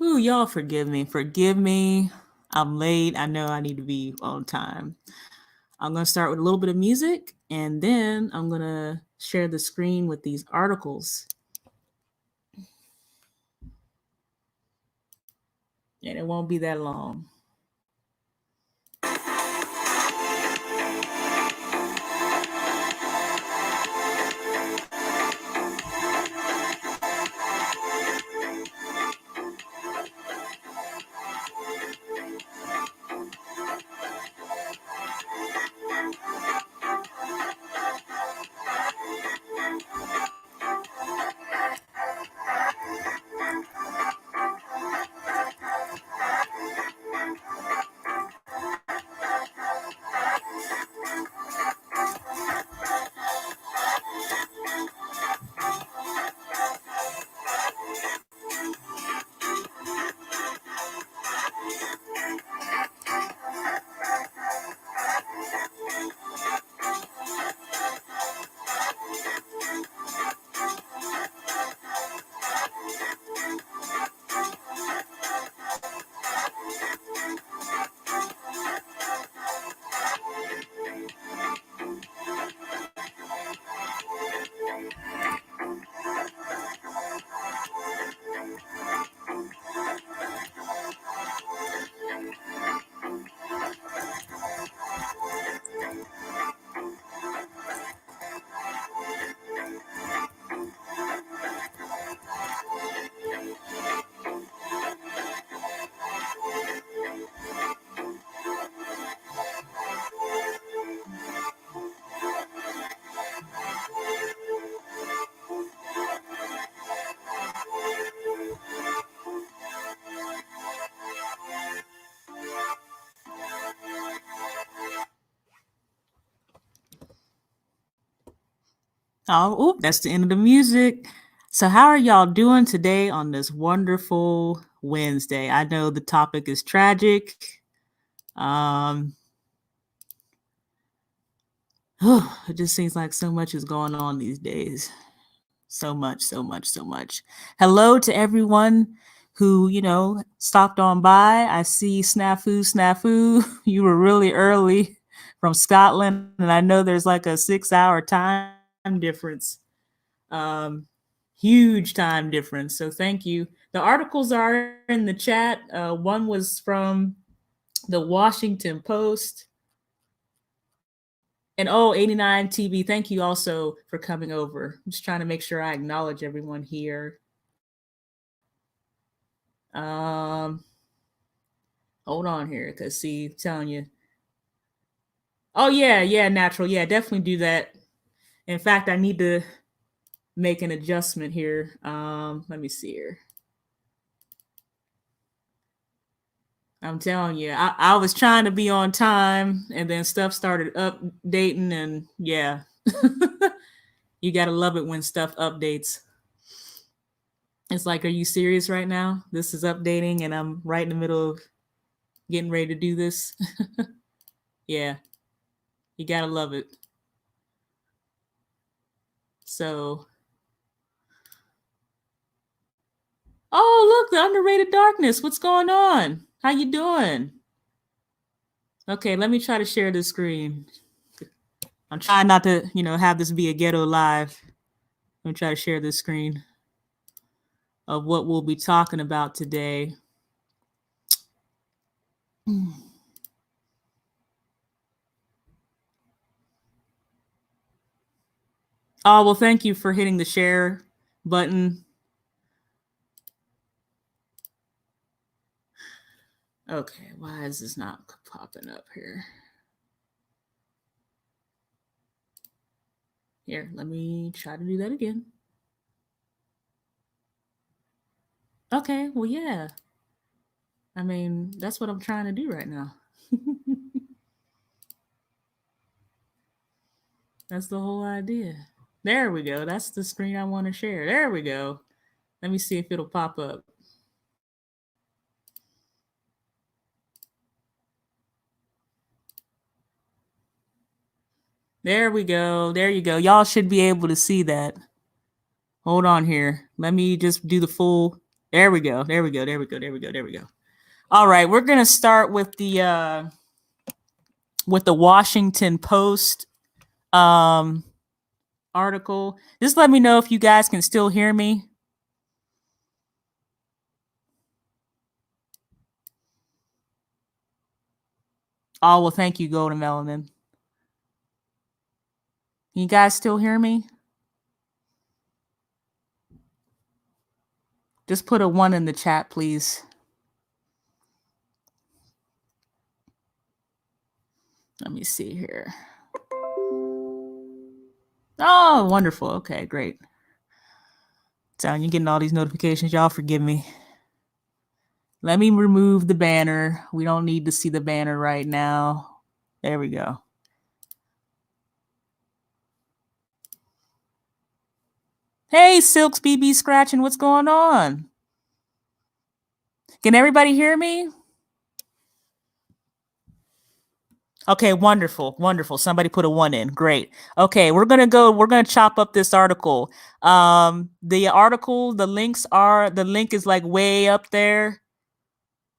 Ooh, y'all forgive me. Forgive me. I'm late. I know I need to be on time. I'm going to start with a little bit of music, and then I'm going to share the screen with these articles. And it won't be that long. Oh, that's the end of the music. So how are y'all doing today on this wonderful Wednesday? I know the topic is tragic. It just seems like so much is going on these days. So much, so much, so much. Hello to everyone who, stopped on by. I see Snafu. You were really early from Scotland, and I know there's like a 6-hour time difference. Huge time difference. So thank you. The articles are in the chat. One was from the Washington Post. And 89 TV, thank you also for coming over. I'm just trying to make sure I acknowledge everyone here. Hold on here, because see, telling you. Oh, yeah, natural. Yeah, definitely do that. In fact, I need to make an adjustment here. Let me see here. I'm telling you, I was trying to be on time, and then stuff started updating, and yeah. You got to love it when stuff updates. It's like, are you serious right now? This is updating, and I'm right in the middle of getting ready to do this. Yeah, you got to love it. So, oh, look, the underrated darkness. What's going on? How you doing? Okay, let me try to share the screen. I'm trying not to, have this be a ghetto live. Let me try to share this screen of what we'll be talking about today. Oh, well, thank you for hitting the share button. Okay, why is this not popping up here? Here, let me try to do that again. Okay, well, yeah. I mean, that's what I'm trying to do right now. That's the whole idea. There we go. That's the screen I want to share. There we go. Let me see if it'll pop up. There we go. There you go. Y'all should be able to see that. Hold on here. Let me just do the full. There we go. There we go. There we go. There we go. There we go. All right, we're gonna start with the Washington Post article. Just let me know if you guys can still hear me. Oh, well, thank you, Golden Melanin. You guys still hear me? Just put a 1 in the chat, please. Let me see here. Oh, wonderful. Okay, great. So you're getting all these notifications. Y'all forgive me. Let me remove the banner. We don't need to see the banner right now. There we go. Hey, Silks BB Scratching, what's going on? Can everybody hear me? Okay, wonderful, wonderful. Somebody put a 1 in. Great. Okay, we're gonna chop up this article. The article, the link is like way up there.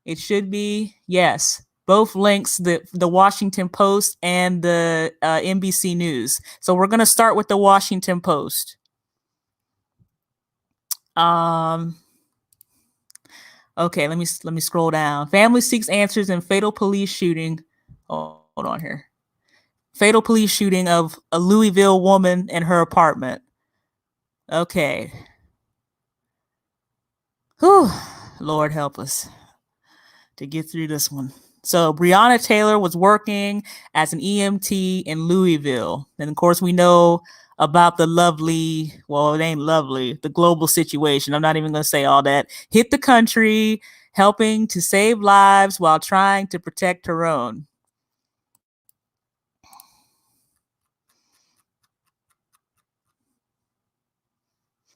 It should be, yes. Both links, the Washington Post and the NBC News. So we're gonna start with the Washington Post. Okay, let me scroll down. Family seeks answers in fatal police shooting. Oh, hold on here. Fatal police shooting of a Louisville woman in her apartment. Okay. Whew. Lord help us to get through this one. So Breonna Taylor was working as an EMT in Louisville. And of course, we know about the lovely, well, it ain't lovely, the global situation. I'm not even going to say all that. Hit the country, helping to save lives while trying to protect her own.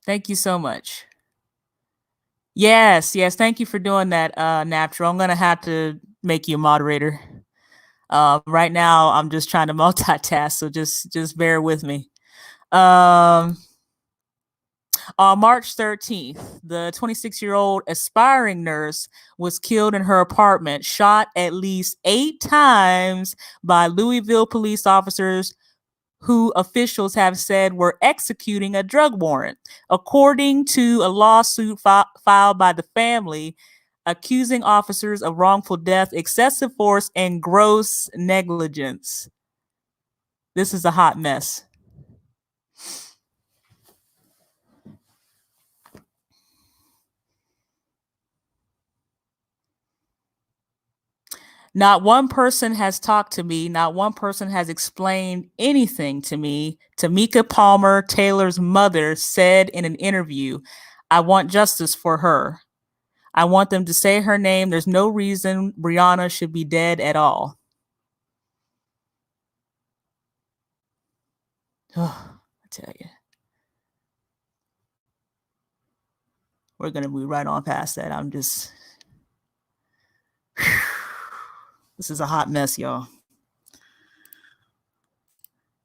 Thank you so much. Yes, thank you for doing that, Natural. I'm going to have to make you a moderator. Right now, I'm just trying to multitask, so just bear with me. On March 13th, the 26-year-old aspiring nurse was killed in her apartment, shot at least 8 times by Louisville police officers who officials have said were executing a drug warrant, according to a lawsuit filed by the family accusing officers of wrongful death, excessive force, and gross negligence. This is a hot mess. Not one person has talked to me. Not one person has explained anything to me. Tamika Palmer, Taylor's mother, said in an interview, "I want justice for her. I want them to say her name. There's no reason Breonna should be dead at all." Oh, I tell you. We're going to move right on past that. I'm just... This is a hot mess, y'all.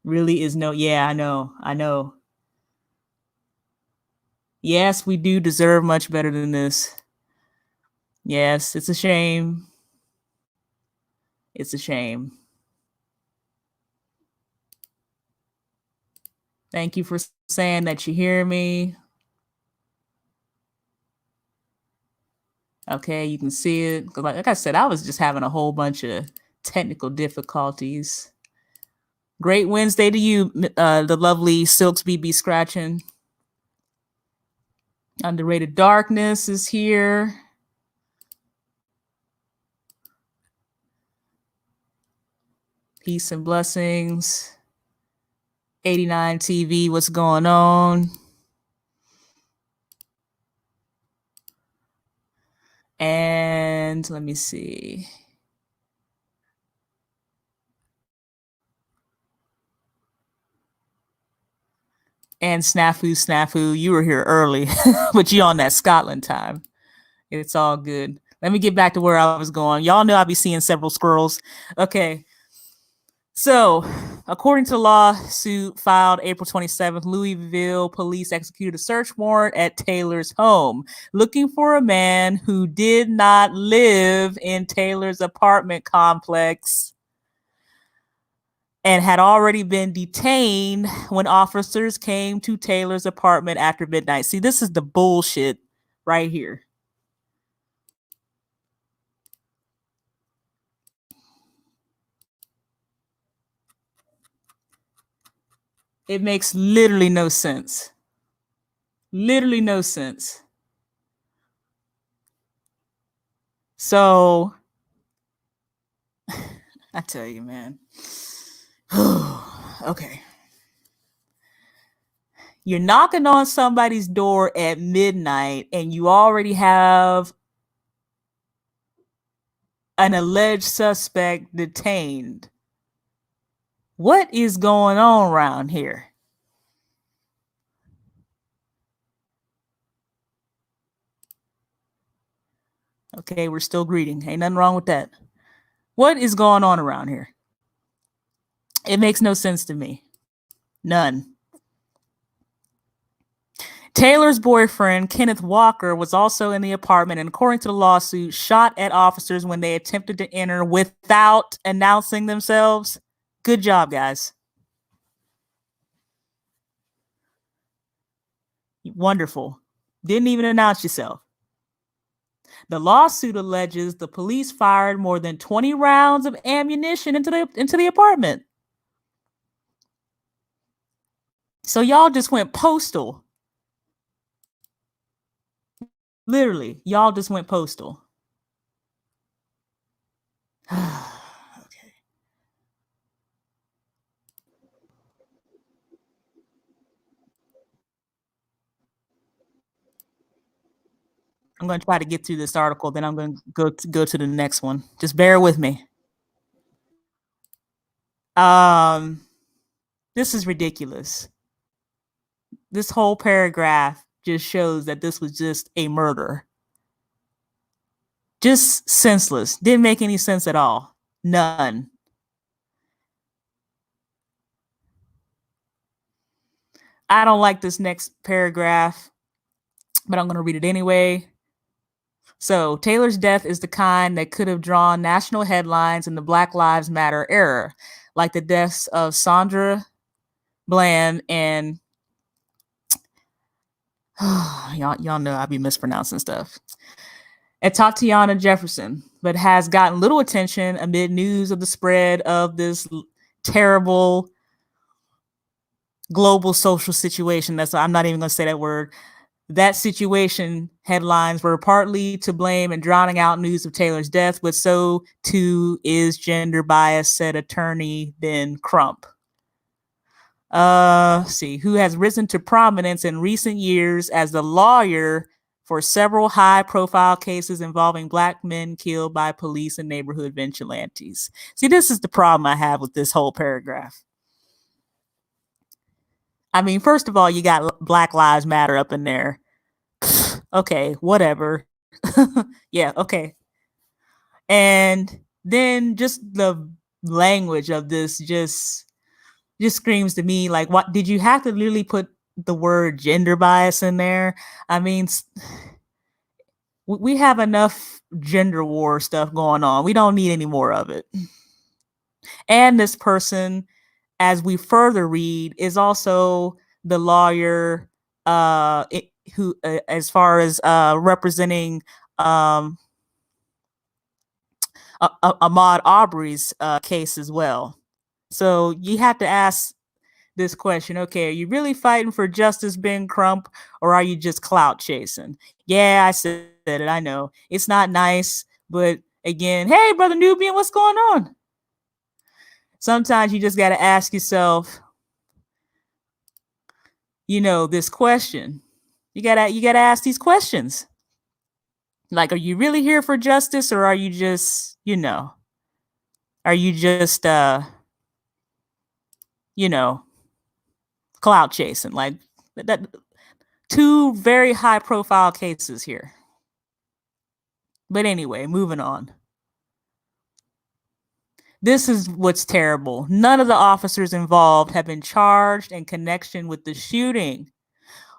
Really is no... Yeah, I know. Yes, we do deserve much better than this. Yes, it's a shame. It's a shame. Thank you for saying that you hear me. Okay, you can see it. Like I said, I was just having a whole bunch of technical difficulties. Great Wednesday to you, the lovely Silks BB Scratching. Underrated Darkness is here. Peace and blessings. 89 TV, what's going on? And let me see. And Snafu, you were here early, but you on that Scotland time. It's all good. Let me get back to where I was going. Y'all know I'll be seeing several squirrels. Okay. So according to the lawsuit filed April 27th, Louisville police executed a search warrant at Taylor's home, looking for a man who did not live in Taylor's apartment complex and had already been detained when officers came to Taylor's apartment after midnight. See, this is the bullshit right here. It makes literally no sense. Literally no sense. So, I tell you, man. Okay. You're knocking on somebody's door at midnight and you already have an alleged suspect detained. What is going on around here? Okay, we're still greeting. Ain't nothing wrong with that. What is going on around here? It makes no sense to me. None. Taylor's boyfriend, Kenneth Walker, was also in the apartment and, according to the lawsuit, shot at officers when they attempted to enter without announcing themselves. Good job, guys. Wonderful. Didn't even announce yourself. The lawsuit alleges the police fired more than 20 rounds of ammunition into the apartment. So y'all just went postal. Literally, y'all just went postal. Okay. I'm going to try to get through this article, then I'm going to go to the next one. Just bear with me. This is ridiculous. This whole paragraph just shows that this was just a murder. Just senseless. Didn't make any sense at all. None. I don't like this next paragraph, but I'm going to read it anyway. So, Taylor's death is the kind that could have drawn national headlines in the Black Lives Matter era, like the deaths of Sandra Bland and y'all know I be mispronouncing stuff. And Tatiana Jefferson, but has gotten little attention amid news of the spread of this terrible global social situation. I'm not even going to say that word. That situation headlines were partly to blame in drowning out news of Taylor's death, but so too is gender bias, said attorney Ben Crump. Who has risen to prominence in recent years as the lawyer for several high-profile cases involving Black men killed by police and neighborhood vigilantes. See, this is the problem I have with this whole paragraph. I mean, first of all, you got Black Lives Matter up in there. Okay, whatever. Yeah, okay. And then just the language of this just screams to me like, what did you have to literally put the word gender bias in there? I mean, we have enough gender war stuff going on. We don't need any more of it. And this person, as we further read, is also the lawyer who, as far as representing Ahmaud Arbery's case as well. So you have to ask this question. Okay, are you really fighting for justice, Ben Crump, or are you just clout chasing? Yeah, I said it. I know it's not nice, but again, hey, brother Nubian, what's going on? Sometimes you just got to ask yourself, this question. You gotta ask these questions. Like, are you really here for justice, or are you just, clout chasing? Like that. Two very high profile cases here. But anyway, moving on. This is what's terrible. None of the officers involved have been charged in connection with the shooting.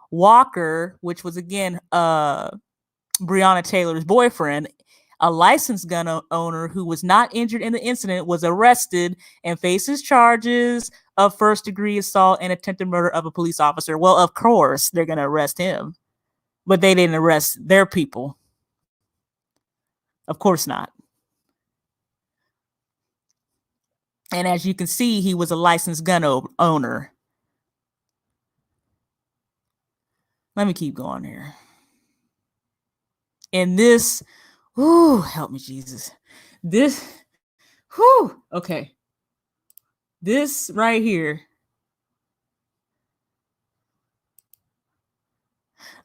Walker, which was again Breonna Taylor's boyfriend, a licensed gun owner who was not injured in the incident, was arrested and faces charges of first-degree assault and attempted murder of a police officer. Well, of course, they're going to arrest him, but they didn't arrest their people. Of course not. And as you can see, he was a licensed gun owner. Let me keep going here. And this, whoo, help me, Jesus. This, whoo, okay. This right here.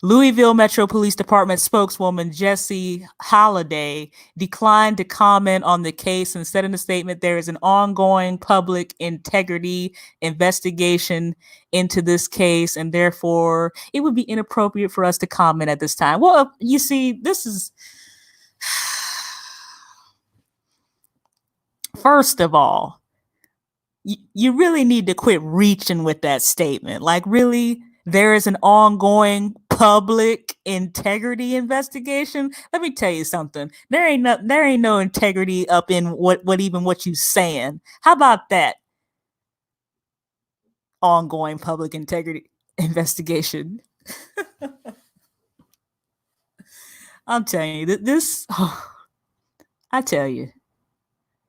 Louisville Metro Police Department spokeswoman Jessie Holliday declined to comment on the case and said in a statement there is an ongoing public integrity investigation into this case, and therefore it would be inappropriate for us to comment at this time. Well, you see, this is... First of all, you really need to quit reaching with that statement. Like, really? There is an ongoing public integrity investigation. Let me tell you something. There ain't no integrity up in what you saying. How about that? Ongoing public integrity investigation. I'm telling you, this. Oh, I tell you,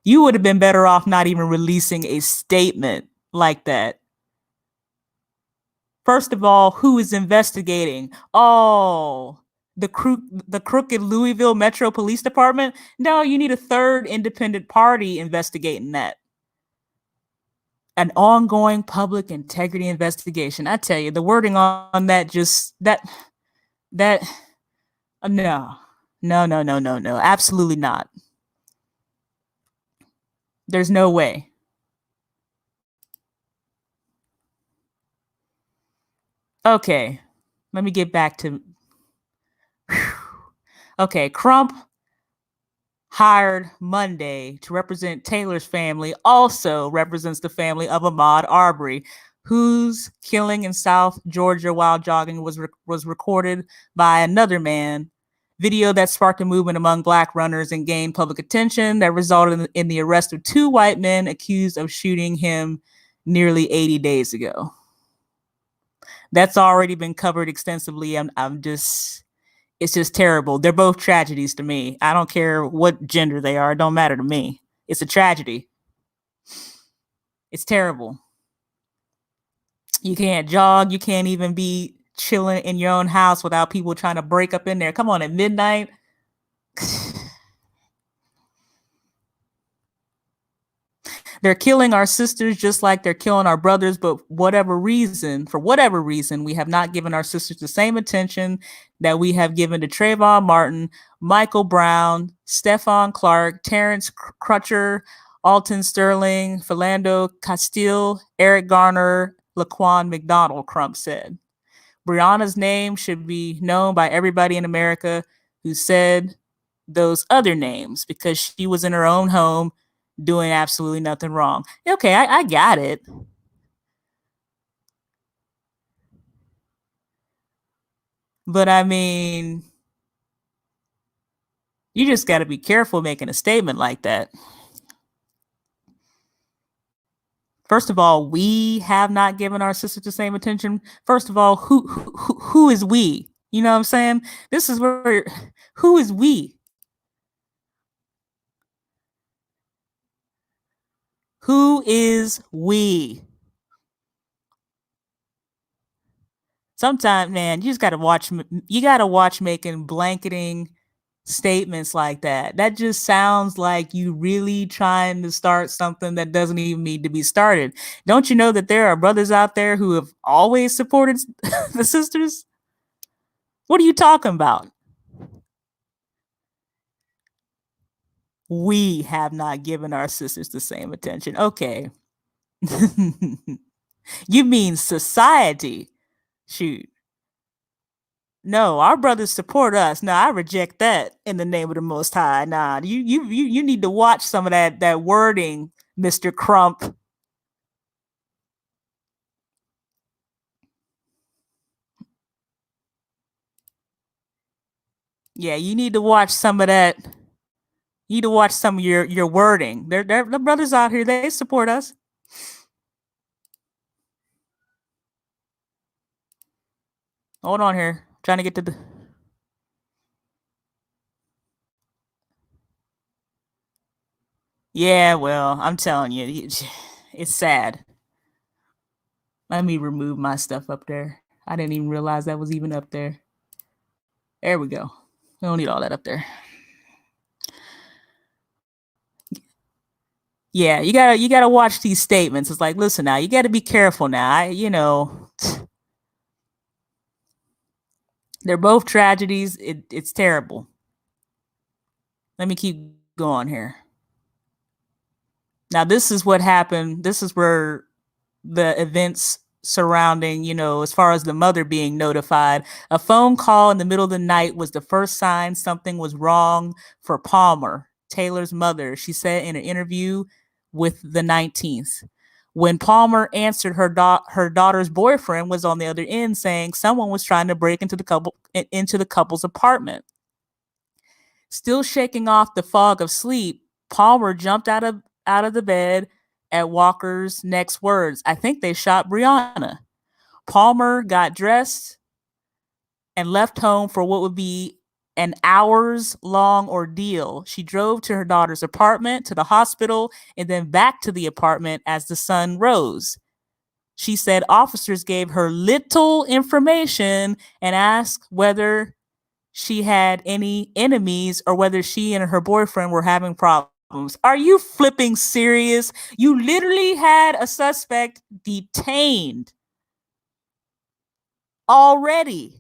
you would have been better off not even releasing a statement like that. First of all, who is investigating? Oh, the crooked Louisville Metro Police Department? No, you need a third independent party investigating that. An ongoing public integrity investigation. I tell you, the wording on that no, absolutely not. There's no way. Okay, let me get back to... Okay, Crump hired Monday to represent Taylor's family, also represents the family of Ahmaud Arbery, whose killing in South Georgia while jogging was recorded by another man. Video that sparked a movement among Black runners and gained public attention that resulted in the arrest of 2 white men accused of shooting him nearly 80 days ago. That's already been covered extensively. It's just terrible. They're both tragedies to me. I don't care what gender they are. It don't matter to me. It's a tragedy. It's terrible. You can't jog. You can't even be chilling in your own house without people trying to break up in there. Come on, at midnight. They're killing our sisters just like they're killing our brothers, but for whatever reason, we have not given our sisters the same attention that we have given to Trayvon Martin, Michael Brown, Stephon Clark, Terrence Crutcher, Alton Sterling, Philando Castile, Eric Garner, Laquan McDonald, Crump said. Breonna's name should be known by everybody in America who said those other names because she was in her own home doing absolutely nothing wrong. Okay, I got it. But I mean, you just got to be careful making a statement like that. First of all, we have not given our sisters the same attention. First of all, who is we? You know what I'm saying? This is where, who is we? Who is we? Sometimes, man, you just got to watch. You got to watch making blanketing statements like that. That just sounds like you really trying to start something that doesn't even need to be started. Don't you know that there are brothers out there who have always supported the sisters? What are you talking about? We have not given our sisters the same attention. Okay. You mean society? Shoot. No, our brothers support us. No, I reject that in the name of the Most High. Nah, you need to watch some of that wording Mr. Crump. Yeah, you need to watch some of that. You need to watch some of your wording. They're the brothers out here. They support us. Hold on here. I'm trying to get to the. Yeah, well, I'm telling you, it's sad. Let me remove my stuff up there. I didn't even realize that was even up there. There we go. We don't need all that up there. Yeah, you gotta watch these statements. It's like, listen now, you gotta be careful now. They're both tragedies. It's terrible. Let me keep going here. Now, this is what happened. This is where the events surrounding, as far as the mother being notified, a phone call in the middle of the night was the first sign something was wrong for Palmer, Taylor's mother. She said in an interview with the 19th. When Palmer answered, her daughter's boyfriend was on the other end saying someone was trying to break into the couple's apartment. Still shaking off the fog of sleep, Palmer jumped out of the bed at Walker's next words. I think they shot Breonna. Palmer got dressed and left home for what would be an hours-long ordeal. She drove to her daughter's apartment, to the hospital, and then back to the apartment as the sun rose. She said officers gave her little information and asked whether she had any enemies or whether she and her boyfriend were having problems. Are you flipping serious? You literally had a suspect detained already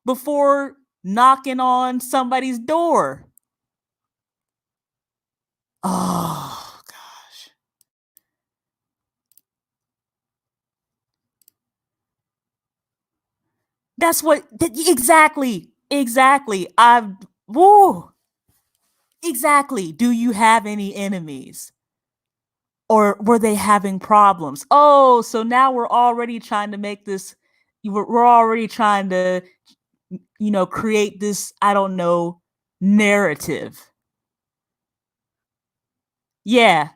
before knocking on somebody's door. Oh, gosh. That's what, exactly. Exactly. Do you have any enemies? Or were they having problems? Oh, so now we're already trying to make this, we're already trying to, create this, I don't know, narrative. Yeah,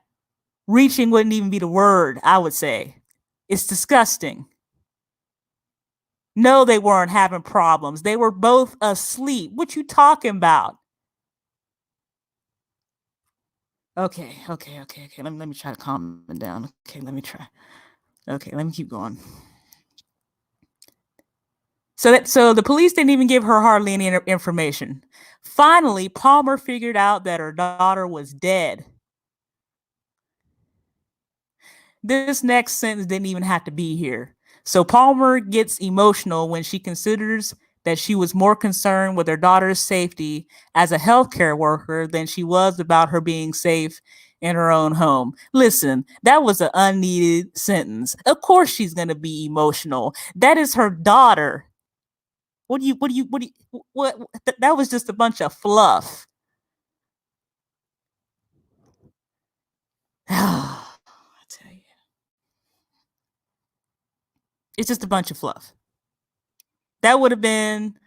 reaching wouldn't even be the word, I would say. It's disgusting. No, they weren't having problems. They were both asleep. What you talking about? Okay. Let me try to calm it down. Okay, let me try. Okay, let me keep going. So the police didn't even give her hardly any information. Finally, Palmer figured out that her daughter was dead. This next sentence didn't even have to be here. So Palmer gets emotional when she considers that she was more concerned with her daughter's safety as a healthcare worker than she was about her being safe in her own home. Listen, that was an unneeded sentence. Of course she's going to be emotional. That is her daughter. What that was just a bunch of fluff. I tell you. It's just a bunch of fluff. That would have been,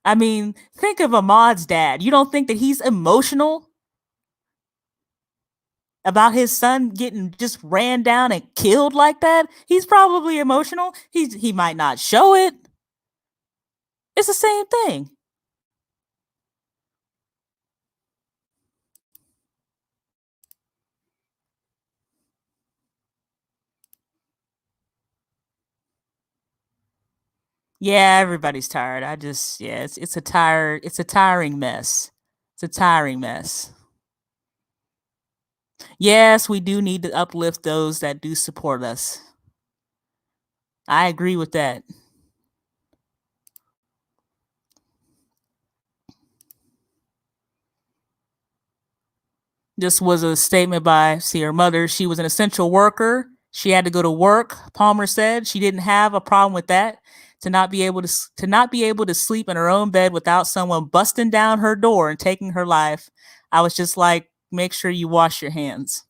I mean, think of Ahmad's dad. You don't think that he's emotional about his son getting just ran down and killed like that? He's probably emotional. He might not show it. It's the same thing. Yeah, everybody's tired. It's a tiring mess. It's a tiring mess. Yes, we do need to uplift those that do support us. I agree with that. This was a statement by her mother. She was an essential worker. She had to go to work. Palmer said she didn't have a problem with that. to not be able to sleep in her own bed without someone busting down her door and taking her life. I was just like, make sure you wash your hands.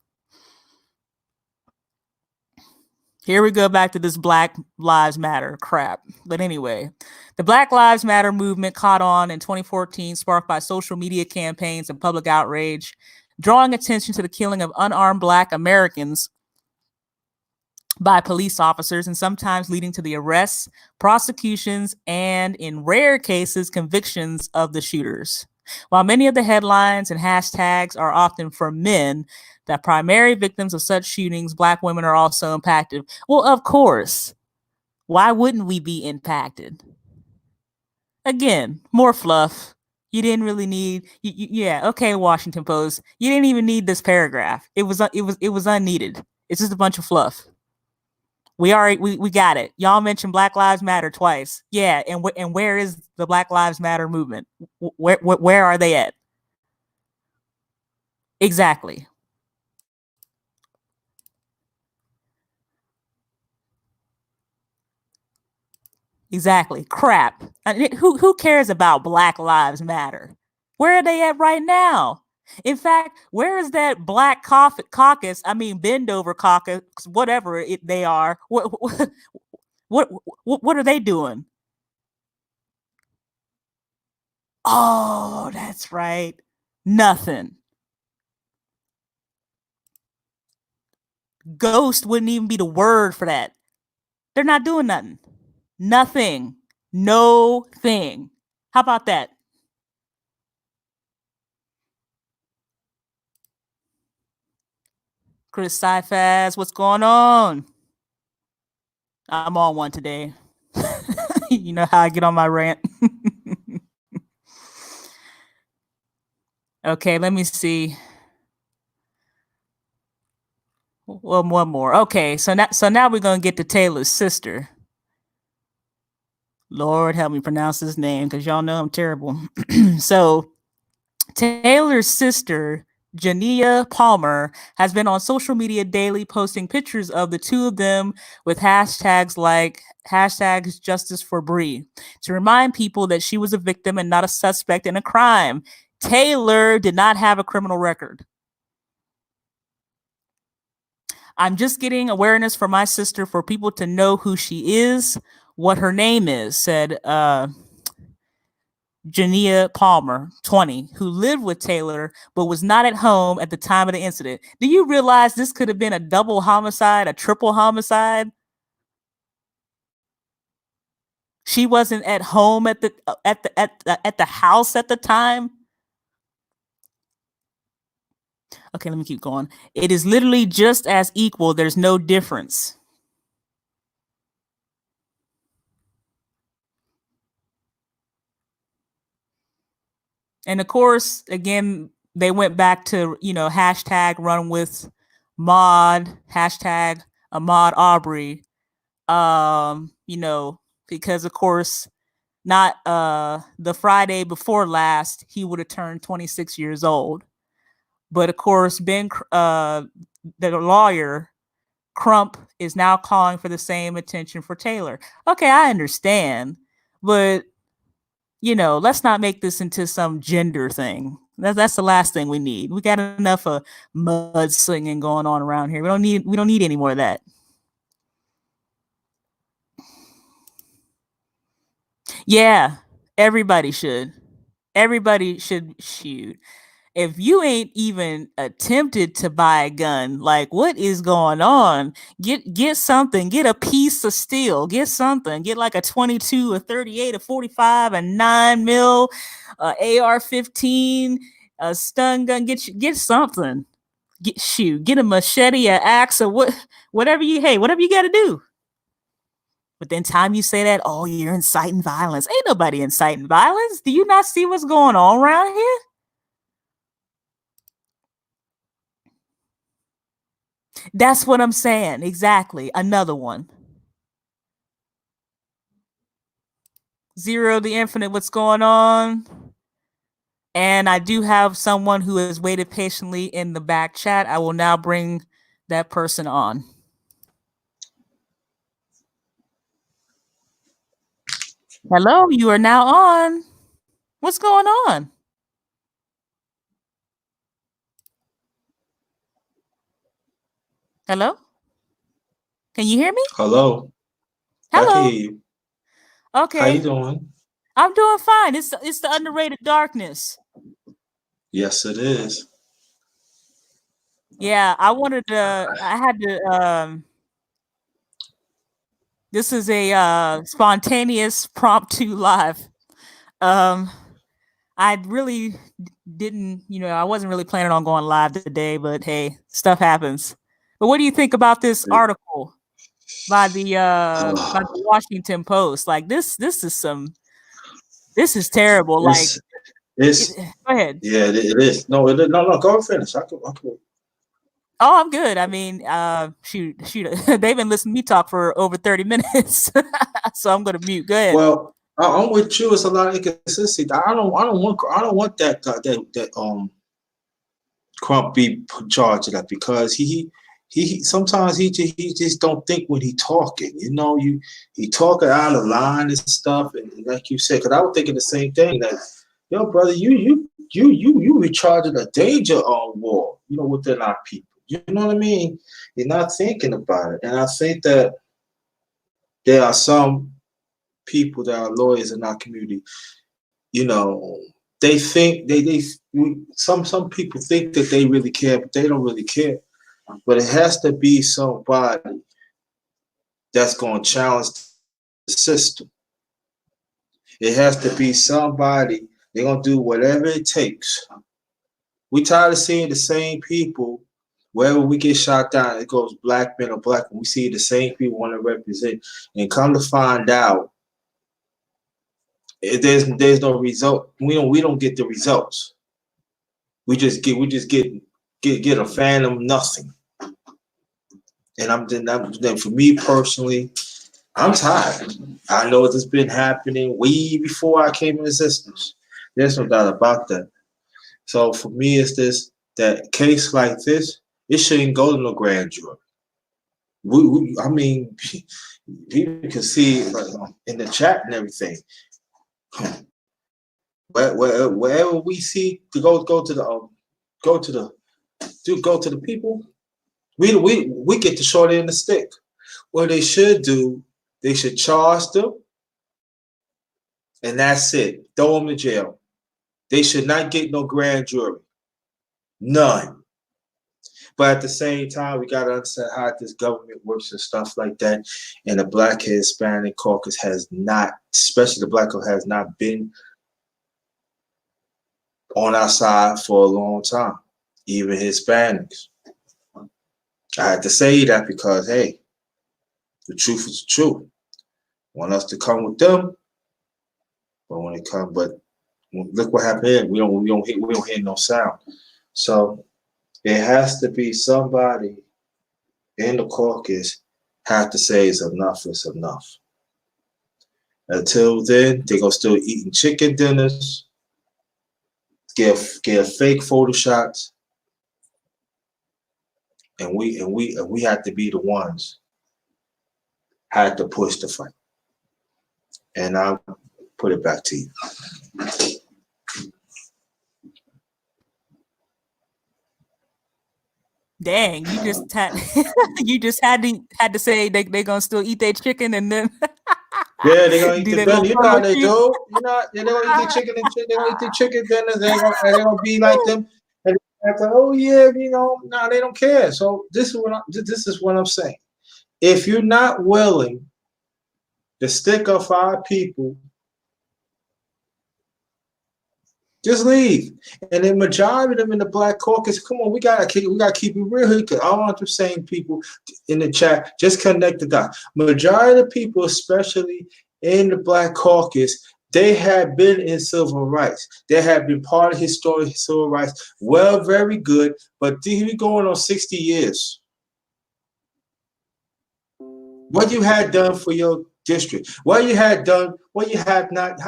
Here we go back to this Black Lives Matter crap. But anyway, the Black Lives Matter movement caught on in 2014, sparked by social media campaigns and public outrage, drawing attention to the killing of unarmed Black Americans by police officers, and sometimes leading to the arrests, prosecutions, and in rare cases, convictions of the shooters. While many of the headlines and hashtags are often for men, the primary victims of such shootings, Black women, are also impacted. Well, of course. Why wouldn't we be impacted? Again, more fluff. You didn't really need. Yeah, okay, Washington Post. You didn't even need this paragraph. It was unneeded. It's just a bunch of fluff. We got it. Y'all mentioned Black Lives Matter twice. Yeah, and where is the Black Lives Matter movement? Where are they at? Exactly. Exactly. Crap. Who cares about Black Lives Matter? Where are they at right now? In fact, where is that Black caucus? I mean, bend over caucus, whatever they are. What are they doing? Oh, that's right. Nothing. Ghost wouldn't even be the word for that. They're not doing nothing. Nothing. No thing. How about that? Chris Syfaz, what's going on? I'm on one today. You know how I get on my rant. Okay, let me see. One more. Okay, so now we're gonna get to Taylor's sister. Lord help me pronounce his name, because y'all know I'm terrible. So Taylor's sister, Jania Palmer, has been on social media daily, posting pictures of the two of them with hashtags like hashtags justice for Bree, to remind people that she was a victim and not a suspect in a crime. Taylor did not have a criminal record. I'm just getting awareness for my sister, for people to know who she is, what her name is, said Jania Palmer, 20, who lived with Taylor but was not at home at the time of the incident. Do you realize this could have been a double homicide, a triple homicide? She wasn't at home at the house at the time. Okay, let me keep going. It is literally just as equal. There's no difference. And of course, again, they went back to, hashtag run with Maud, hashtag Ahmaud Arbery. Because of course, not the Friday before last, he would have turned 26 years old. But of course, the lawyer, Crump, is now calling for the same attention for Taylor. Okay, I understand, but let's not make this into some gender thing. That's the last thing we need. We got enough of mudslinging going on around here. We don't need any more of that. Yeah, everybody should. Everybody should shoot. If you ain't even attempted to buy a gun, like, what is going on? Get something. Get a piece of steel. Get something. Get like a 22, a 38, a 45, a 9 mil, AR-15, a stun gun. Get something. Get a machete, an axe, or whatever you got to do. But then time you say that, oh, you're inciting violence. Ain't nobody inciting violence. Do you not see what's going on around here? That's what I'm saying. Exactly. Another one. Zero the Infinite, what's going on? And I do have someone who has waited patiently in the back chat. I will now bring that person on. Hello, you are now on. What's going on? Hello? Can you hear me? Hello, I can Hello. hear you. How you Okay. doing? I'm doing fine. It's the underrated darkness. Yes, it is. Yeah, I had to this is a spontaneous promptu live. Um I really didn't, I wasn't really planning on going live today, but hey, stuff happens. But what do you think about this article by the Oh, Washington Post? Like this is terrible. Like it's it's go ahead. yeah, it is. No, it is. No. Go and finish. I can. Oh, I'm good. I mean, shoot, they've been listening to me talk for over 30 minutes, so I'm gonna mute. Go ahead. Well, I'm with you. It's a lot of inconsistency. I don't want that Crump be charged of that because he sometimes he just don't think when he talking. You know, he talking out of line and stuff, and like you said, because I was thinking the same thing that yo brother, you recharging a danger on war. You know, within our people. You know what I mean? You're not thinking about it, and I think that there are some people that are lawyers in our community. You know, they think some people think that they really care, but they don't really care. But it has to be somebody that's going to challenge the system. It has to be somebody they're going to do whatever it takes. We tired of seeing the same people wherever we get shot down. It goes black men or black. We see the same people want to represent, and come to find out, there's no result. We don't get the results. We just get a phantom nothing. And then for me personally, I'm tired. I know this has been happening way before I came in existence. There's no doubt about that. So for me, it's this that case like this, it shouldn't go to no grand jury. I mean, people can see like, in the chat and everything. Wherever we see to go to the go to the go to the people, we get the short end of the stick. What they should do, they should charge them, and that's it. Throw them in jail. They should not get no grand jury. None. But at the same time, we got to understand how this government works and stuff like that. And the Black and Hispanic caucus has not, especially the Black caucus, has not been on our side for a long time. Even Hispanics. I had to say that because, hey, the truth is the truth. Want us to come with them, but when it comes, but look what happened here. We don't hear no sound. So it has to be somebody in the caucus have to say it's enough is enough. Until then, they're gonna still eating chicken dinners, get fake photoshots, and we have to be the ones had to push the fight. And I'll put it back to you. Dang, you just had you just had to say they gonna still eat their chicken and then Yeah, they're gonna eat do the their dinner. little You know how photo they shoot. do. You know they're gonna eat the chicken and they're gonna eat the chicken dinners. They're gonna be like them. And they're like, oh yeah, no, they don't care. So this is what I'm saying. If you're not willing to stick up for our people, just leave. And the majority of them in the Black caucus, come on, we gotta keep it real here. Cause I want the same people in the chat. Just connect the dots. Majority of the people, especially in the Black caucus, they have been in civil rights. They have been part of historic civil rights. Well, very good. But we going on 60 years. What you had done for your district? What you had done? What you have not?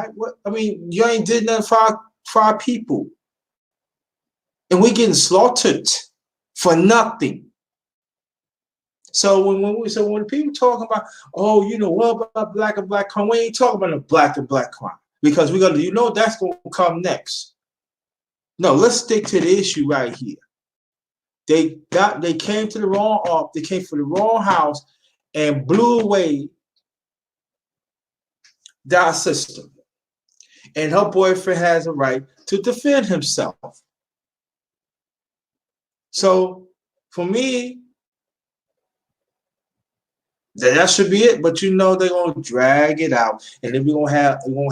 I mean, you ain't did nothing for our people. And we're getting slaughtered for nothing. So when people talking about, oh, you know, what about black and black crime? We ain't talking about the black and black crime because we're gonna, you know, that's gonna come next. No, let's stick to the issue right here. They came to the wrong they came for the wrong house and blew away that system. And her boyfriend has a right to defend himself. So for me, that should be it. But you know they're gonna drag it out, and then we're gonna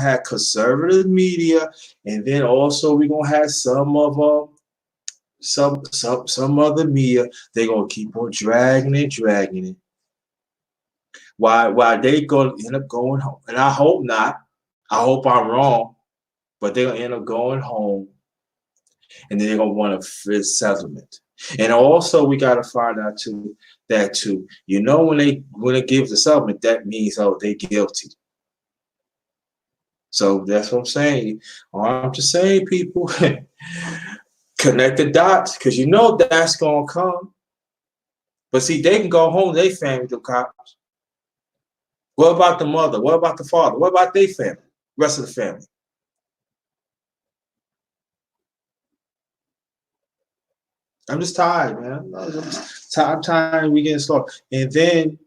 have conservative media, and then also we're gonna have some of some other media. They're gonna keep on dragging it. Why they gonna end up going home? And I hope not. I hope I'm wrong, but they're gonna end up going home, and then they're gonna want a fair settlement. And also, we gotta find out too that too. You know, when they give the settlement, that means they guilty. So that's what I'm saying. I'm just saying, people, connect the dots because you know that's gonna come. But see, they can go home, they family, the cops. What about the mother? What about the father? What about their family? Rest of the family. I'm just tired, man. I'm tired. We getting slow, and then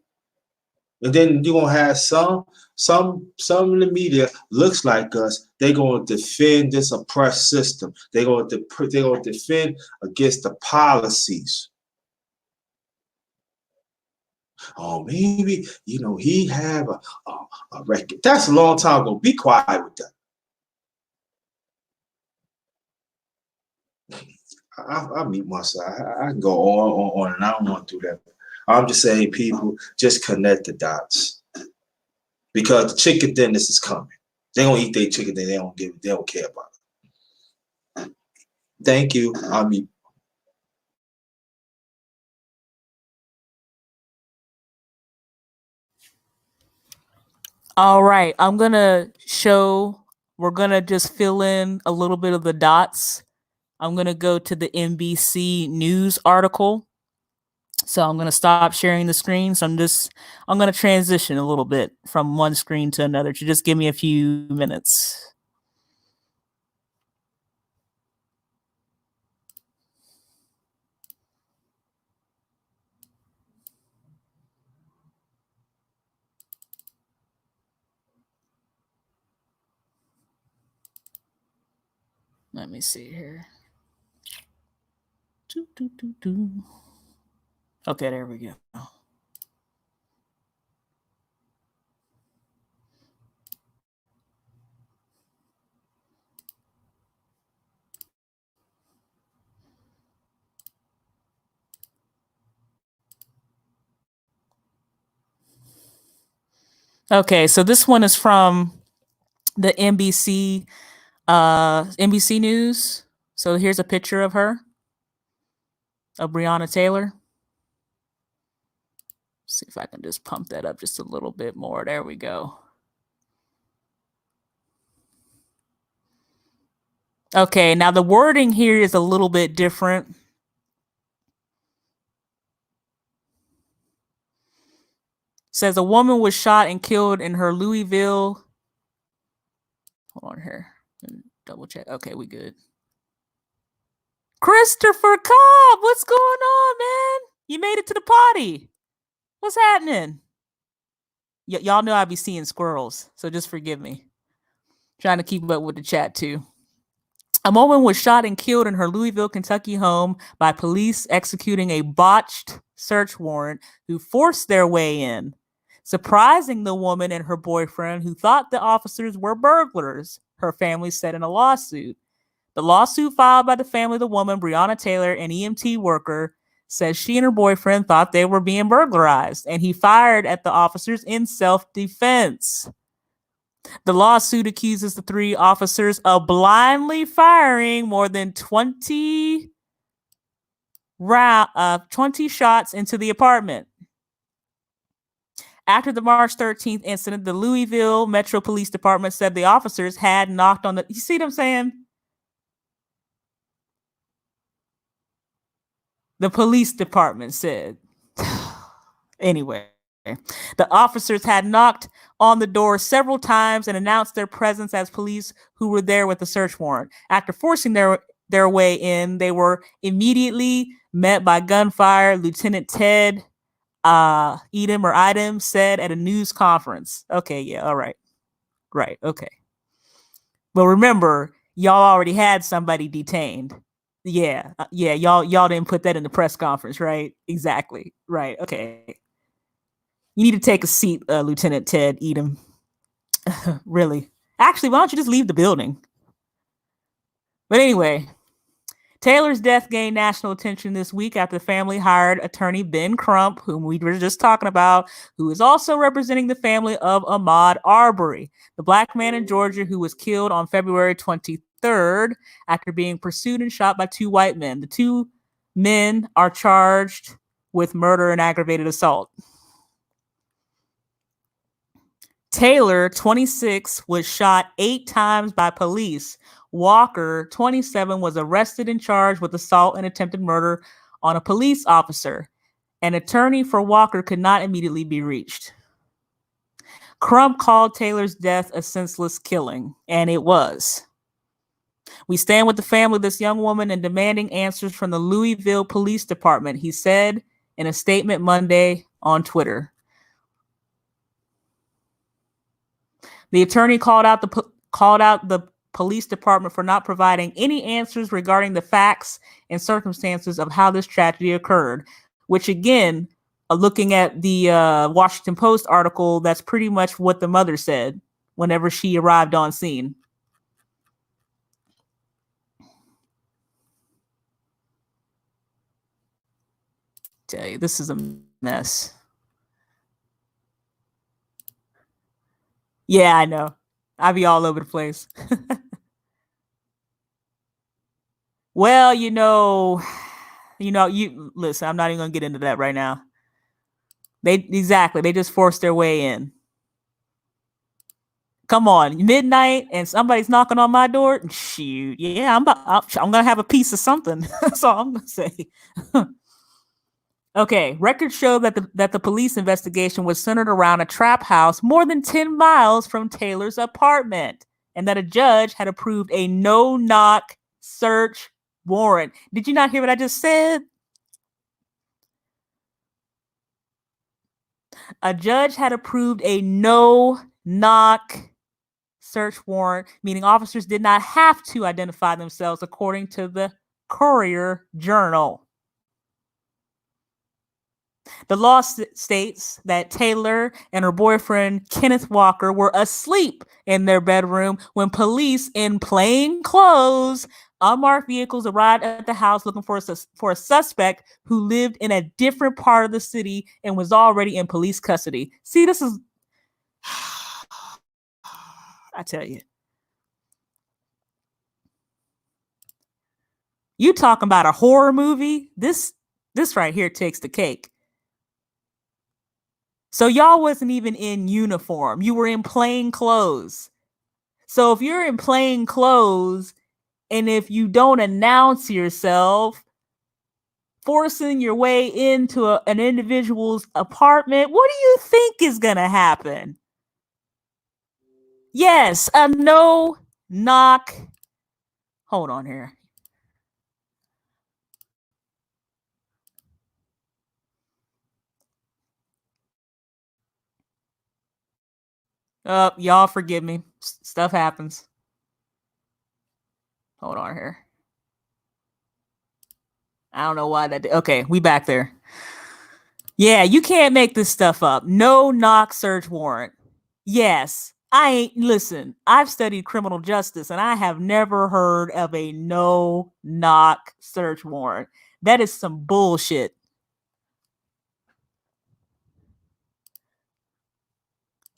you're gonna have some in the media looks like us. They're gonna defend this oppressed system. They're gonna defend against the policies. Oh, maybe you know he have a record. That's a long time ago. Be quiet with that. I meet myself. I can go on, and I don't want to do that. I'm just saying, people, just connect the dots because the chicken dentist is coming. They gonna eat their chicken, then they don't care about it. Thank you. I mean. All right, we're gonna just fill in a little bit of the dots. I'm gonna go to the NBC News article. So I'm gonna stop sharing the screen. So I'm gonna transition a little bit from one screen to another. To just give me a few minutes. Let me see here. Okay, there we go. Okay, so this one is from the NBC News. So here's a picture of her, of Breonna Taylor. See if I can just pump that up just a little bit more. There we go. Okay, now the wording here is a little bit different. Says a woman was shot and killed in her Louisville. Hold on here. Double check. Okay, we good. Christopher Cobb, what's going on, man? You made it to the party. What's happening? Y'all know I be seeing squirrels, so just forgive me. Trying to keep up with the chat too. A woman was shot and killed in her Louisville, Kentucky home by police executing a botched search warrant who forced their way in, surprising the woman and her boyfriend who thought the officers were burglars, her family said in a lawsuit. The lawsuit filed by the family of the woman, Breonna Taylor, an EMT worker, says she and her boyfriend thought they were being burglarized, and he fired at the officers in self-defense. The lawsuit accuses the three officers of blindly firing more than 20 shots into the apartment. After the March 13th incident, the Louisville Metro Police Department said the officers had knocked on the... You see what I'm saying? The police department said. Anyway, the officers had knocked on the door several times and announced their presence as police who were there with the search warrant. After forcing their way in, they were immediately met by gunfire. Lieutenant Ted Edom said at a news conference. Okay, yeah, all right. Right, okay. But remember, y'all already had somebody detained. Yeah, y'all didn't put that in the press conference, right? Exactly. Right. Okay. You need to take a seat, Lieutenant Ted Edom. Really. Actually, why don't you just leave the building? But anyway, Taylor's death gained national attention this week after the family hired attorney Ben Crump, whom we were just talking about, who is also representing the family of Ahmaud Arbery, the black man in Georgia who was killed on February 23rd after being pursued and shot by two white men. The two men are charged with murder and aggravated assault. Taylor, 26, was shot 8 times by police. Walker, 27, was arrested and charged with assault and attempted murder on a police officer. An attorney for Walker could not immediately be reached. Crump called Taylor's death a senseless killing, and it was. We stand with the family of this young woman and demanding answers from the Louisville Police Department, he said in a statement Monday on Twitter. The attorney called out the police department for not providing any answers regarding the facts and circumstances of how this tragedy occurred, which again, looking at the Washington Post article, that's pretty much what the mother said whenever she arrived on scene. Tell you, this is a mess. Yeah, I know. I be all over the place. Well, you listen, I'm not even gonna get into that right now. They just forced their way in. Come on, midnight and somebody's knocking on my door. Shoot, yeah, I'm gonna have a piece of something. That's all I'm gonna say. Okay, records show that the police investigation was centered around a trap house more than 10 miles from Taylor's apartment, and that a judge had approved a no-knock search warrant. Did you not hear what I just said? A judge had approved a no-knock search warrant, meaning officers did not have to identify themselves, according to the Courier Journal. The law states that Taylor and her boyfriend, Kenneth Walker, were asleep in their bedroom when police in plain clothes, unmarked vehicles arrived at the house looking for a suspect who lived in a different part of the city and was already in police custody. See, this is... I tell you. You talking about a horror movie? This right here takes the cake. So y'all wasn't even in uniform. You were in plain clothes. So if you're in plain clothes and if you don't announce yourself, forcing your way into an individual's apartment, what do you think is going to happen? Yes, a no-knock. Hold on here. Y'all forgive me. Stuff happens. Hold on here. I don't know why that did. Okay, we back there. Yeah, you can't make this stuff up. No-knock search warrant. Yes. Listen, I've studied criminal justice and I have never heard of a no-knock search warrant. That is some bullshit.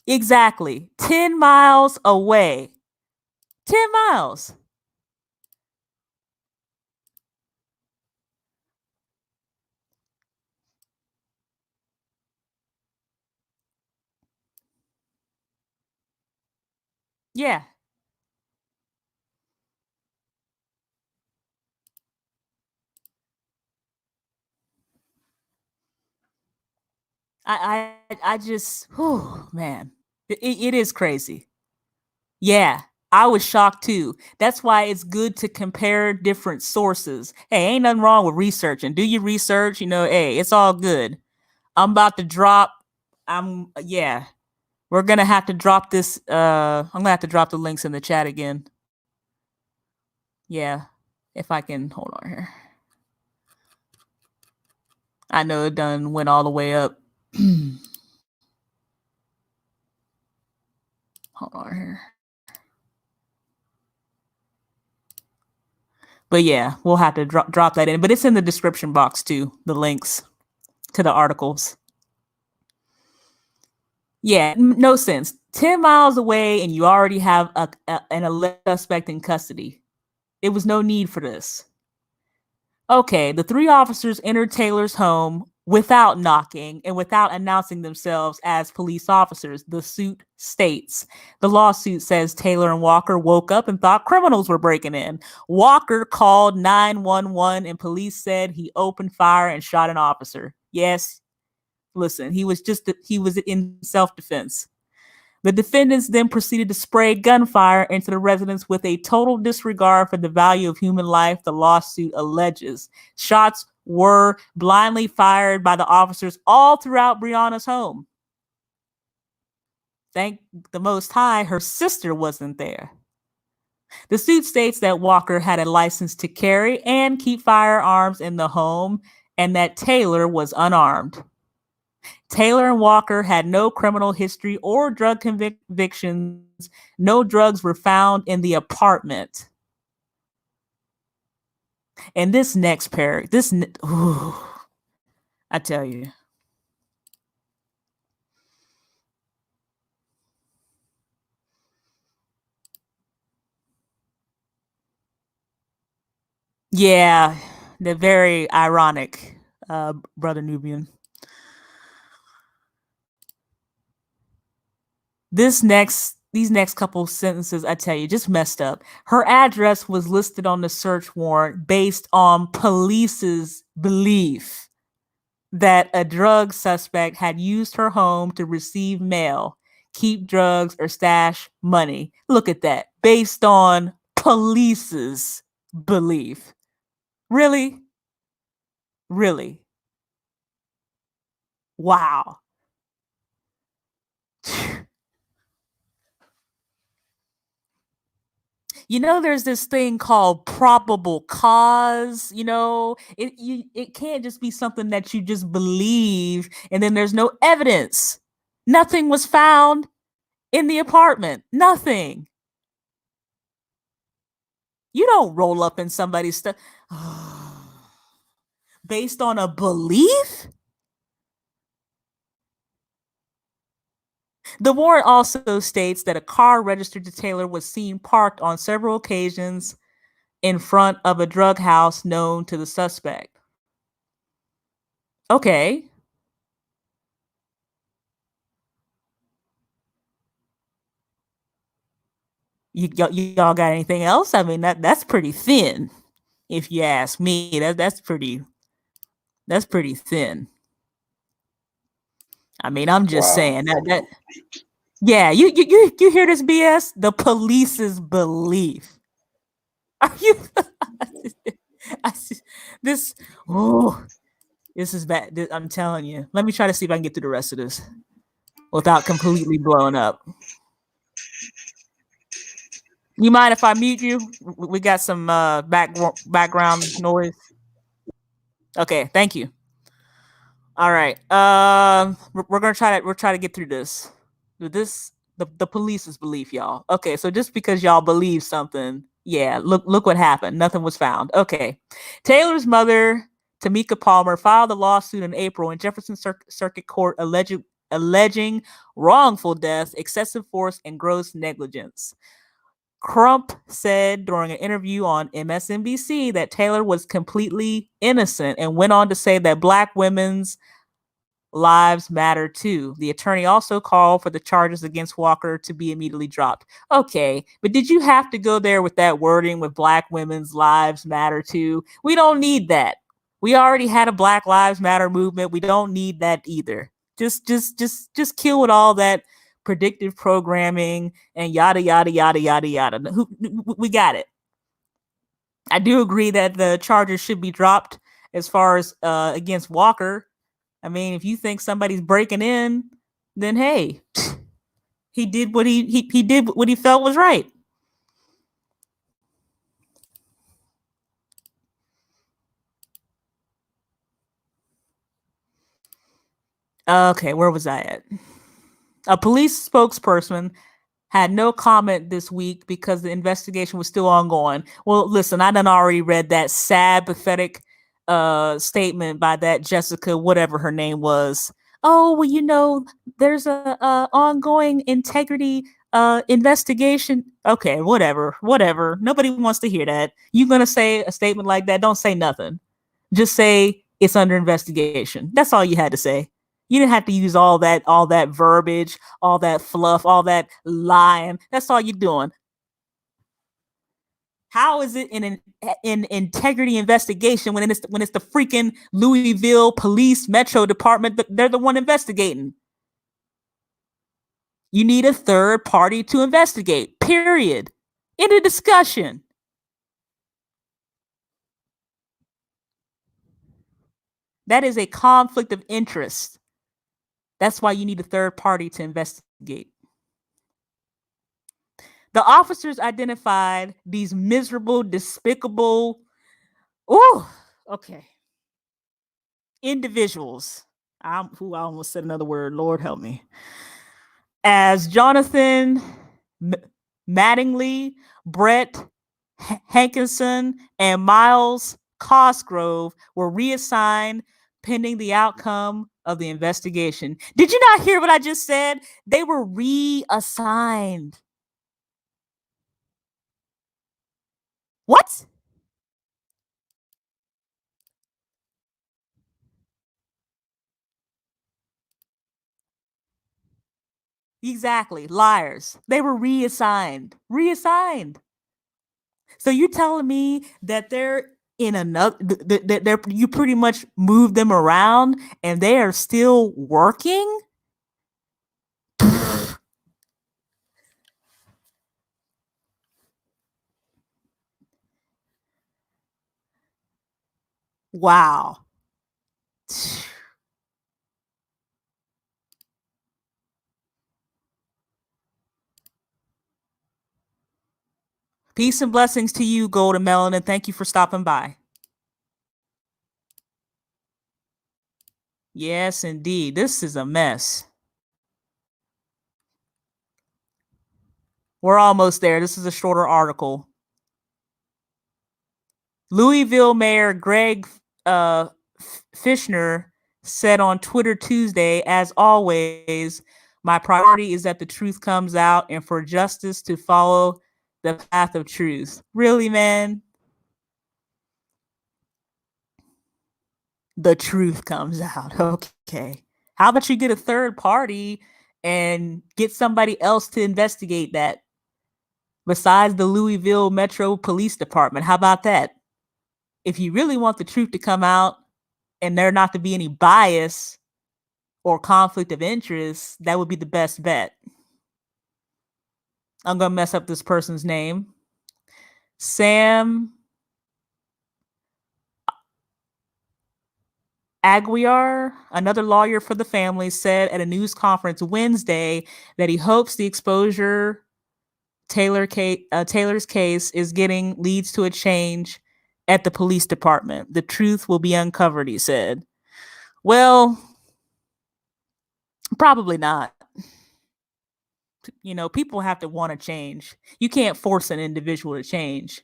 Exactly. 10 miles away. 10 miles. Yeah. I just, oh man, it is crazy. Yeah, I was shocked too. That's why it's good to compare different sources. Hey, ain't nothing wrong with research, and do your research. Hey, it's all good. I'm about to drop. Yeah. We're gonna have to drop this. I'm gonna have to drop the links in the chat again. Yeah, if I can hold on here. I know it done went all the way up. Hold on here. But yeah, we'll have to drop that in. But it's in the description box too, the links to the articles. Yeah, no sense. 10 miles away and you already have an alleged suspect in custody. It was no need for this. Okay, the 3 officers entered Taylor's home without knocking and without announcing themselves as police officers. The suit states. The lawsuit says Taylor and Walker woke up and thought criminals were breaking in. Walker called 911 and police said he opened fire and shot an officer. Yes, listen, he was in self-defense. The defendants then proceeded to spray gunfire into the residence with a total disregard for the value of human life, the lawsuit alleges. Shots were blindly fired by the officers all throughout Breonna's home. Thank the Most High, her sister wasn't there. The suit states that Walker had a license to carry and keep firearms in the home and that Taylor was unarmed. Taylor and Walker had no criminal history or drug convictions. No drugs were found in the apartment. And this next pair, I tell you. Yeah, they're very ironic, Brother Nubian. These next couple sentences, I tell you, just messed up. Her address was listed on the search warrant based on police's belief that a drug suspect had used her home to receive mail, keep drugs, or stash money. Look at that. Based on police's belief. Really? Really? Wow. There's this thing called probable cause. It can't just be something that you just believe and then there's no evidence. Nothing was found in the apartment. Nothing. You don't roll up in somebody's stuff based on a belief. The warrant also states that a car registered to Taylor was seen parked on several occasions in front of a drug house known to the suspect. Okay. Y'all got anything else? I mean, that's pretty thin, if you ask me. That's pretty thin. I mean, I'm just saying that. Yeah, you hear this BS? The police's belief. Are you? This is bad. I'm telling you. Let me try to see if I can get through the rest of this without completely blowing up. You mind if I mute you? We got some background noise. Okay, thank you. All right. We're gonna try to get through this. The police's belief, y'all. Okay, so just because y'all believe something, yeah, look what happened. Nothing was found. Okay. Taylor's mother, Tamika Palmer, filed a lawsuit in April in Jefferson Circuit Court alleging wrongful death, excessive force, and gross negligence. Crump said during an interview on MSNBC that Taylor was completely innocent and went on to say that Black women's lives matter too. The attorney also called for the charges against Walker to be immediately dropped. Okay, but did you have to go there with that wording with Black women's lives matter too? We don't need that. We already had a Black Lives Matter movement. We don't need that either. Just kill with all that predictive programming and yada yada yada yada yada. We got it. I do agree that the charges should be dropped as far as against Walker. I mean, if you think somebody's breaking in, then hey, he did what he did what he felt was right. Okay, where was I at? A police spokesperson had no comment this week because the investigation was still ongoing. Well, listen, I done already read that sad, pathetic statement by that Jessica, whatever her name was. Oh, well, you know, there's a ongoing integrity investigation. Okay, whatever. Nobody wants to hear that. You gonna say a statement like that? Don't say nothing. Just say it's under investigation. That's all you had to say. You didn't have to use all that verbiage, all that fluff, all that lying. That's all you're doing. How is it in an integrity investigation when it's the freaking Louisville Police Metro Department? They're the one investigating. You need a third party to investigate. Period. End of discussion. That is a conflict of interest. That's why you need a third party to investigate. The officers identified these miserable, despicable, individuals. I almost said another word. Lord help me. As Jonathan Mattingly, Brett Hankinson, and Miles Cosgrove were reassigned pending the outcome of the investigation. Did you not hear what I just said? They were reassigned. What? Exactly. Liars. They were reassigned. Reassigned. So you telling me that they're in another that you pretty much move them around and they are still working? Wow. Peace and blessings to you, Golden Melon, and thank you for stopping by. Yes, indeed. This is a mess. We're almost there. This is a shorter article. Louisville Mayor Greg Fishner said on Twitter Tuesday, as always, my priority is that the truth comes out and for justice to follow the path of truth. Really, man? The truth comes out. Okay. How about you get a third party and get somebody else to investigate that besides the Louisville Metro Police Department? How about that? If you really want the truth to come out and there not to be any bias or conflict of interest, that would be the best bet. I'm going to mess up this person's name. Sam Aguiar, another lawyer for the family, said at a news conference Wednesday that he hopes the exposure Taylor's case is getting leads to a change at the police department. The truth will be uncovered, he said. Well, probably not. You know, people have to want to change. You can't force an individual to change.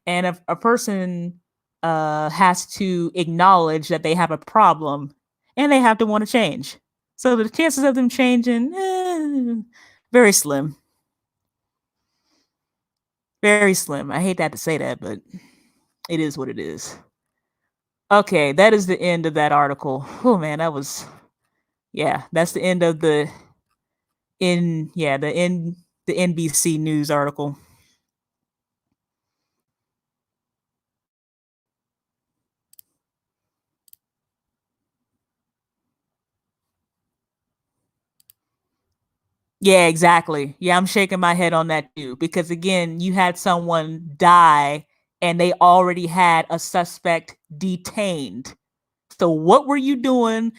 And if a person has to acknowledge that they have a problem and they have to want to change. So the chances of them changing, very slim. Very slim. I hate to have to say that, but it is what it is. Okay, that is the end of that article. Oh man, that's the end of the NBC News article. Yeah, exactly. Yeah, I'm shaking my head on that too. Because again, you had someone die and they already had a suspect detained. So what were you doing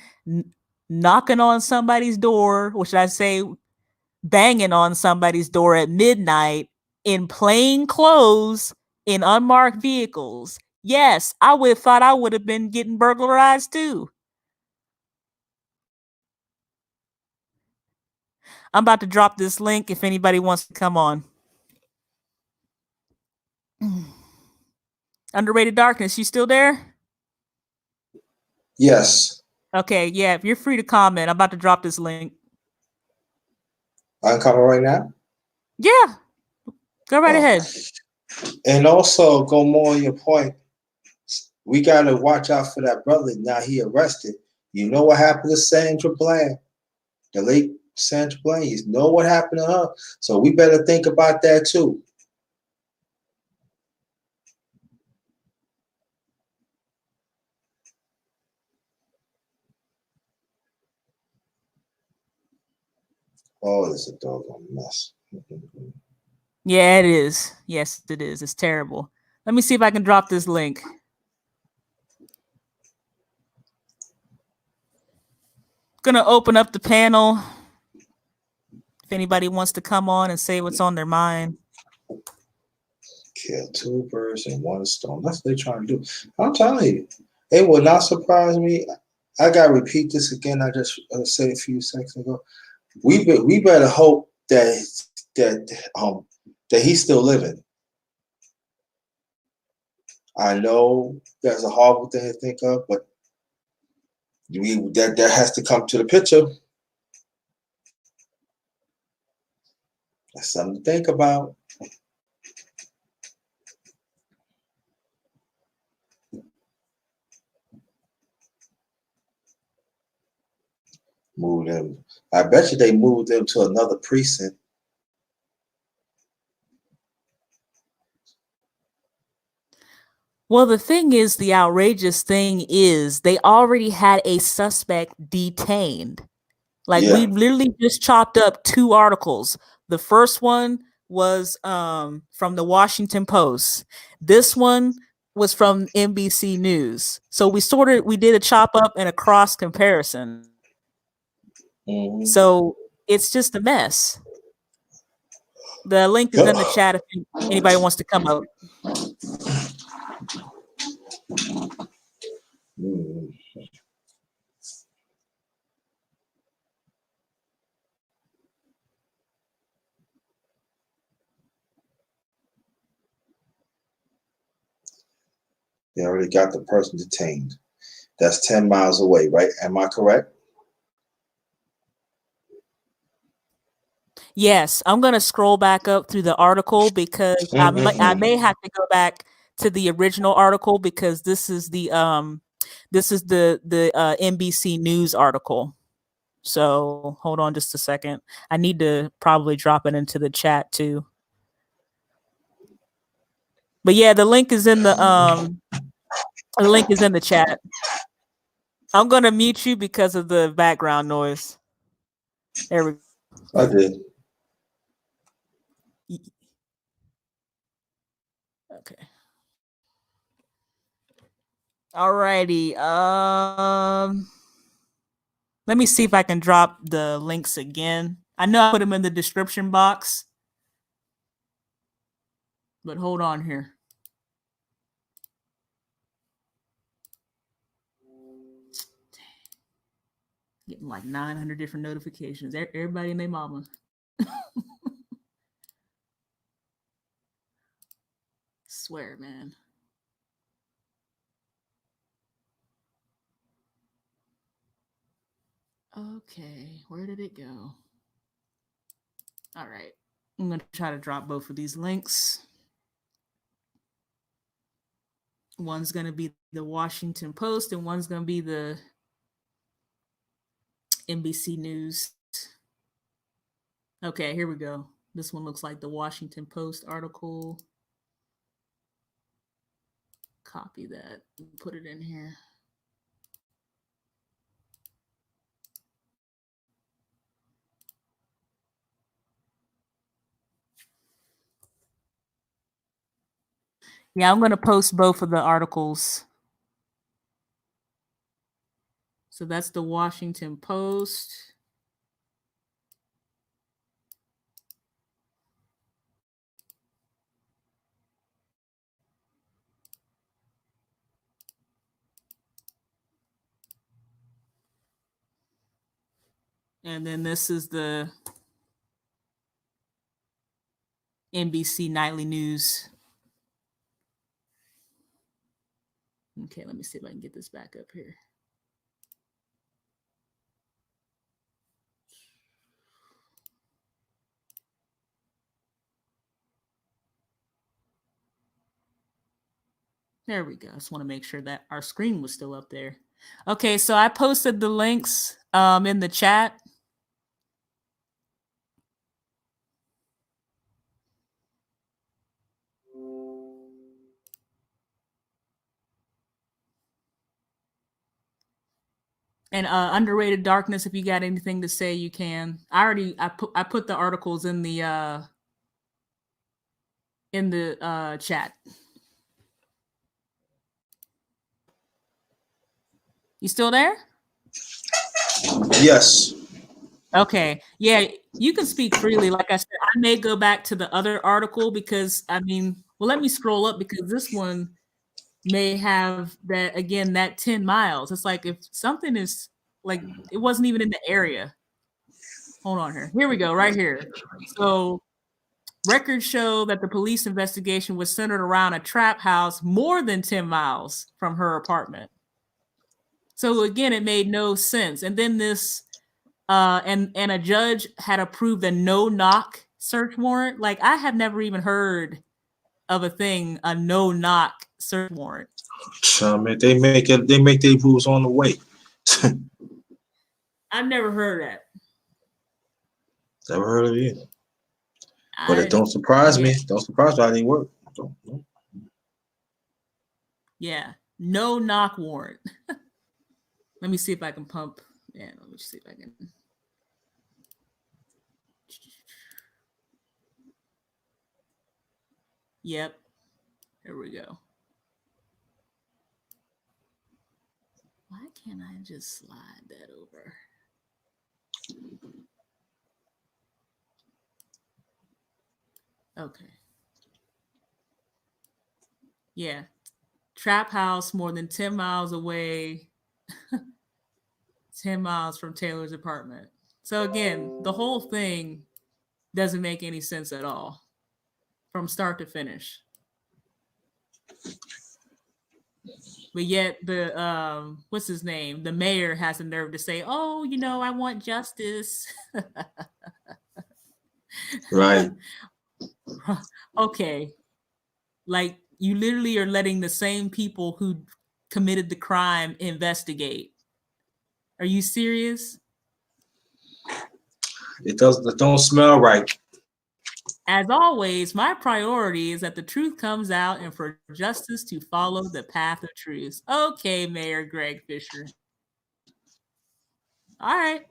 knocking on somebody's door, or should I say banging on somebody's door at midnight in plain clothes in unmarked vehicles? Yes, I would have thought I would have been getting burglarized too. I'm about to drop this link if anybody wants to come on. Underrated Darkness, you still there? Yes. Okay, yeah, if you're free to comment, I'm about to drop this link. I'm coming right now. Yeah, go right Oh. ahead. And also, go more on your point. We gotta watch out for that brother. Now he arrested. You know what happened to Sandra Bland, the late Sandra Bland? You know what happened to her. So we better think about that too. Oh, it's a doggone mess. Yeah, it is. Yes, it is. It's terrible. Let me see if I can drop this link. Gonna open up the panel. If anybody wants to come on and say what's on their mind. Kill two birds in one stone. That's what they're trying to do. I'm telling you, it will not surprise me. I gotta repeat this again. I just said a few seconds ago. We better hope that he's still living. I know that's a horrible thing to think of, but that has to come to the picture. That's something to think about. Move them. I bet you they moved them to another precinct. Well, the thing is, the outrageous thing is they already had a suspect detained. Like we Yeah. literally just chopped up two articles. The first one was from the Washington Post. This one was from NBC News. So we did a chop up and a cross comparison. Mm-hmm. So it's just a mess. The link is in the chat if anybody wants to come up. Mm-hmm. They already got the person detained. That's 10 miles away, right? Am I correct? Yes, I'm gonna scroll back up through the article because I may have to go back to the original article because this is the NBC News article. So hold on just a second. I need to probably drop it into the chat too. But yeah, the link is in the chat. I'm gonna mute you because of the background noise. There we go. I did. Okay. Alrighty. Let me see if I can drop the links again. I know I put them in the description box, but hold on here. Getting like 900 different notifications. Everybody and their mama. Swear, man. Okay, where did it go? All right. I'm going to try to drop both of these links. One's going to be the Washington Post and one's going to be the NBC News. Okay, here we go. This one looks like the Washington Post article. Copy that and put it in here. Yeah, I'm going to post both of the articles. So that's the Washington Post. And then this is the NBC Nightly News. Okay, let me see if I can get this back up here. There we go. I just want to make sure that our screen was still up there. Okay, so I posted the links in the chat. And Underrated Darkness, if you got anything to say, you can. I put the articles in the chat. You still there? Yes. Okay. Yeah, you can speak freely. Like I said, I may go back to the other article because well, let me scroll up because this one may have that again, that 10 miles. It's like if something is like it wasn't even in the area. Hold on here. Here we go, right here. So records show that the police investigation was centered around a trap house more than 10 miles from her apartment. So again, it made no sense. And then this and a judge had approved a no-knock search warrant. Like I have never even heard of a no-knock search warrant. They make their rules on the way. I've never heard that. Never heard of it either. But it don't surprise me. Don't surprise me how they work. Yeah, no knock warrant. Let me see if I can pump. Yeah, let me see if I can. Yep. Here we go. Why can't I just slide that over? Okay. Yeah. Trap house more than 10 miles away. 10 miles from Taylor's apartment. So again, the whole thing doesn't make any sense at all from start to finish. But yet the what's his name? The mayor has the nerve to say, "Oh, I want justice." Right. Okay. Like you literally are letting the same people who committed the crime investigate. Are you serious? It don't smell right. As always, my priority is that the truth comes out and for justice to follow the path of truth. Okay, Mayor Greg Fisher. All right.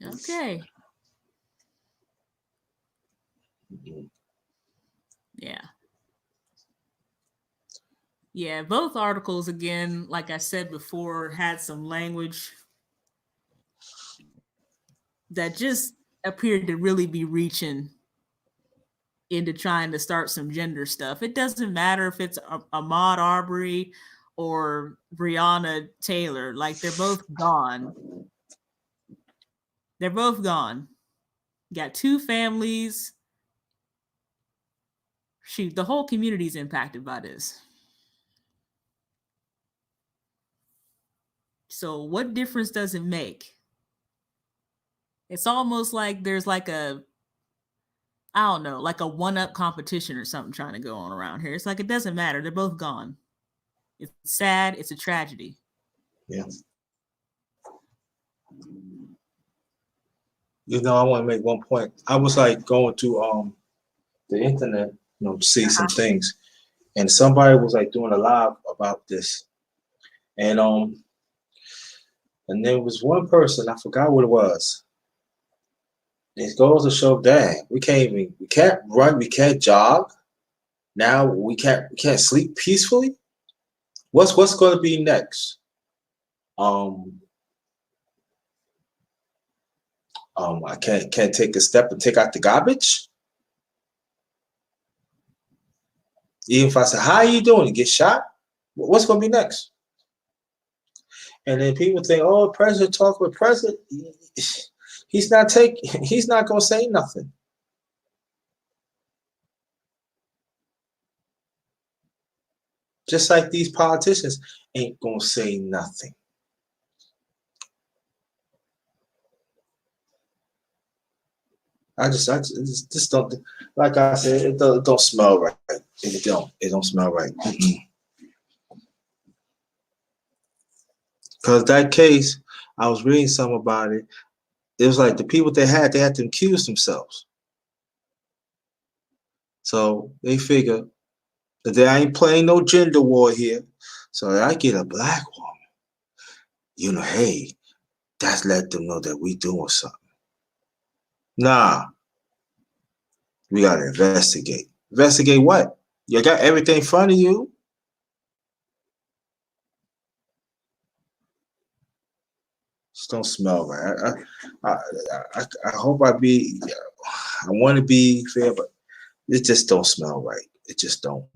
Okay. Yeah. Yeah, both articles, again, like I said before, had some language that just appeared to really be reaching into trying to start some gender stuff. It doesn't matter if it's Ahmaud Arbery or Breonna Taylor. Like, they're both gone. They're both gone. Got two families. Shoot, the whole community is impacted by this. So what difference does it make? It's almost like there's like I don't know, like a one-up competition or something trying to go on around here. It's like it doesn't matter. They're both gone. It's sad. It's a tragedy. Yeah. I want to make one point. I was like going to the internet, to see some things, and somebody was like doing a live about this, and And there was one person, I forgot what it was. It goes to show, dang, we can't run, we can't jog. Now we can't sleep peacefully. What's going to be next? Um, I can't take a step and take out the garbage. Even if I say, "How are you doing?" You get shot. What's going to be next? And then people think, "Oh, president talk with president." He's not taking. He's not going to say nothing. Just like these politicians ain't going to say nothing. I just don't, like I said, it don't smell right. It don't smell right. Because that case, I was reading something about it. It was like the people they had to accuse themselves. So they figure that they ain't playing no gender war here. So I get a black woman, hey, that's let them know that we doing something. Nah, we gotta investigate. Investigate what? You got everything in front of you. Just don't smell right. I hope I want to be fair, but it just don't smell right. It just don't.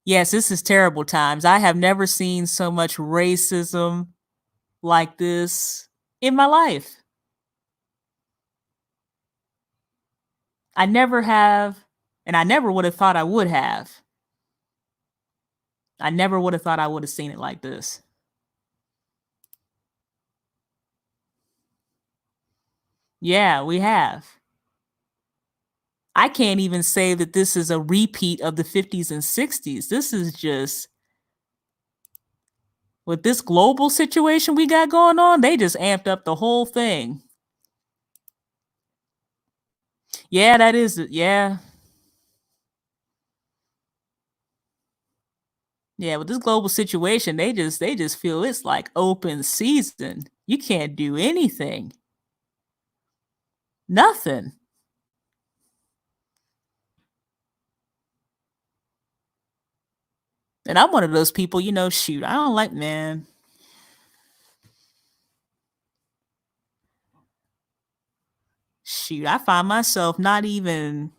Yes, this is terrible times. I have never seen so much racism like this in my life. I never have, and I never would have thought I would have. I never would have thought I would have seen it like this. Yeah, we have. I can't even say that this is a repeat of the 50s and 60s. This is just, with this global situation we got going on, they just amped up the whole thing. Yeah, that is it. Yeah. Yeah, with this global situation, they just feel it's like open season. You can't do anything. Nothing. And I'm one of those people, shoot, I don't like, man. Shoot, I find myself not even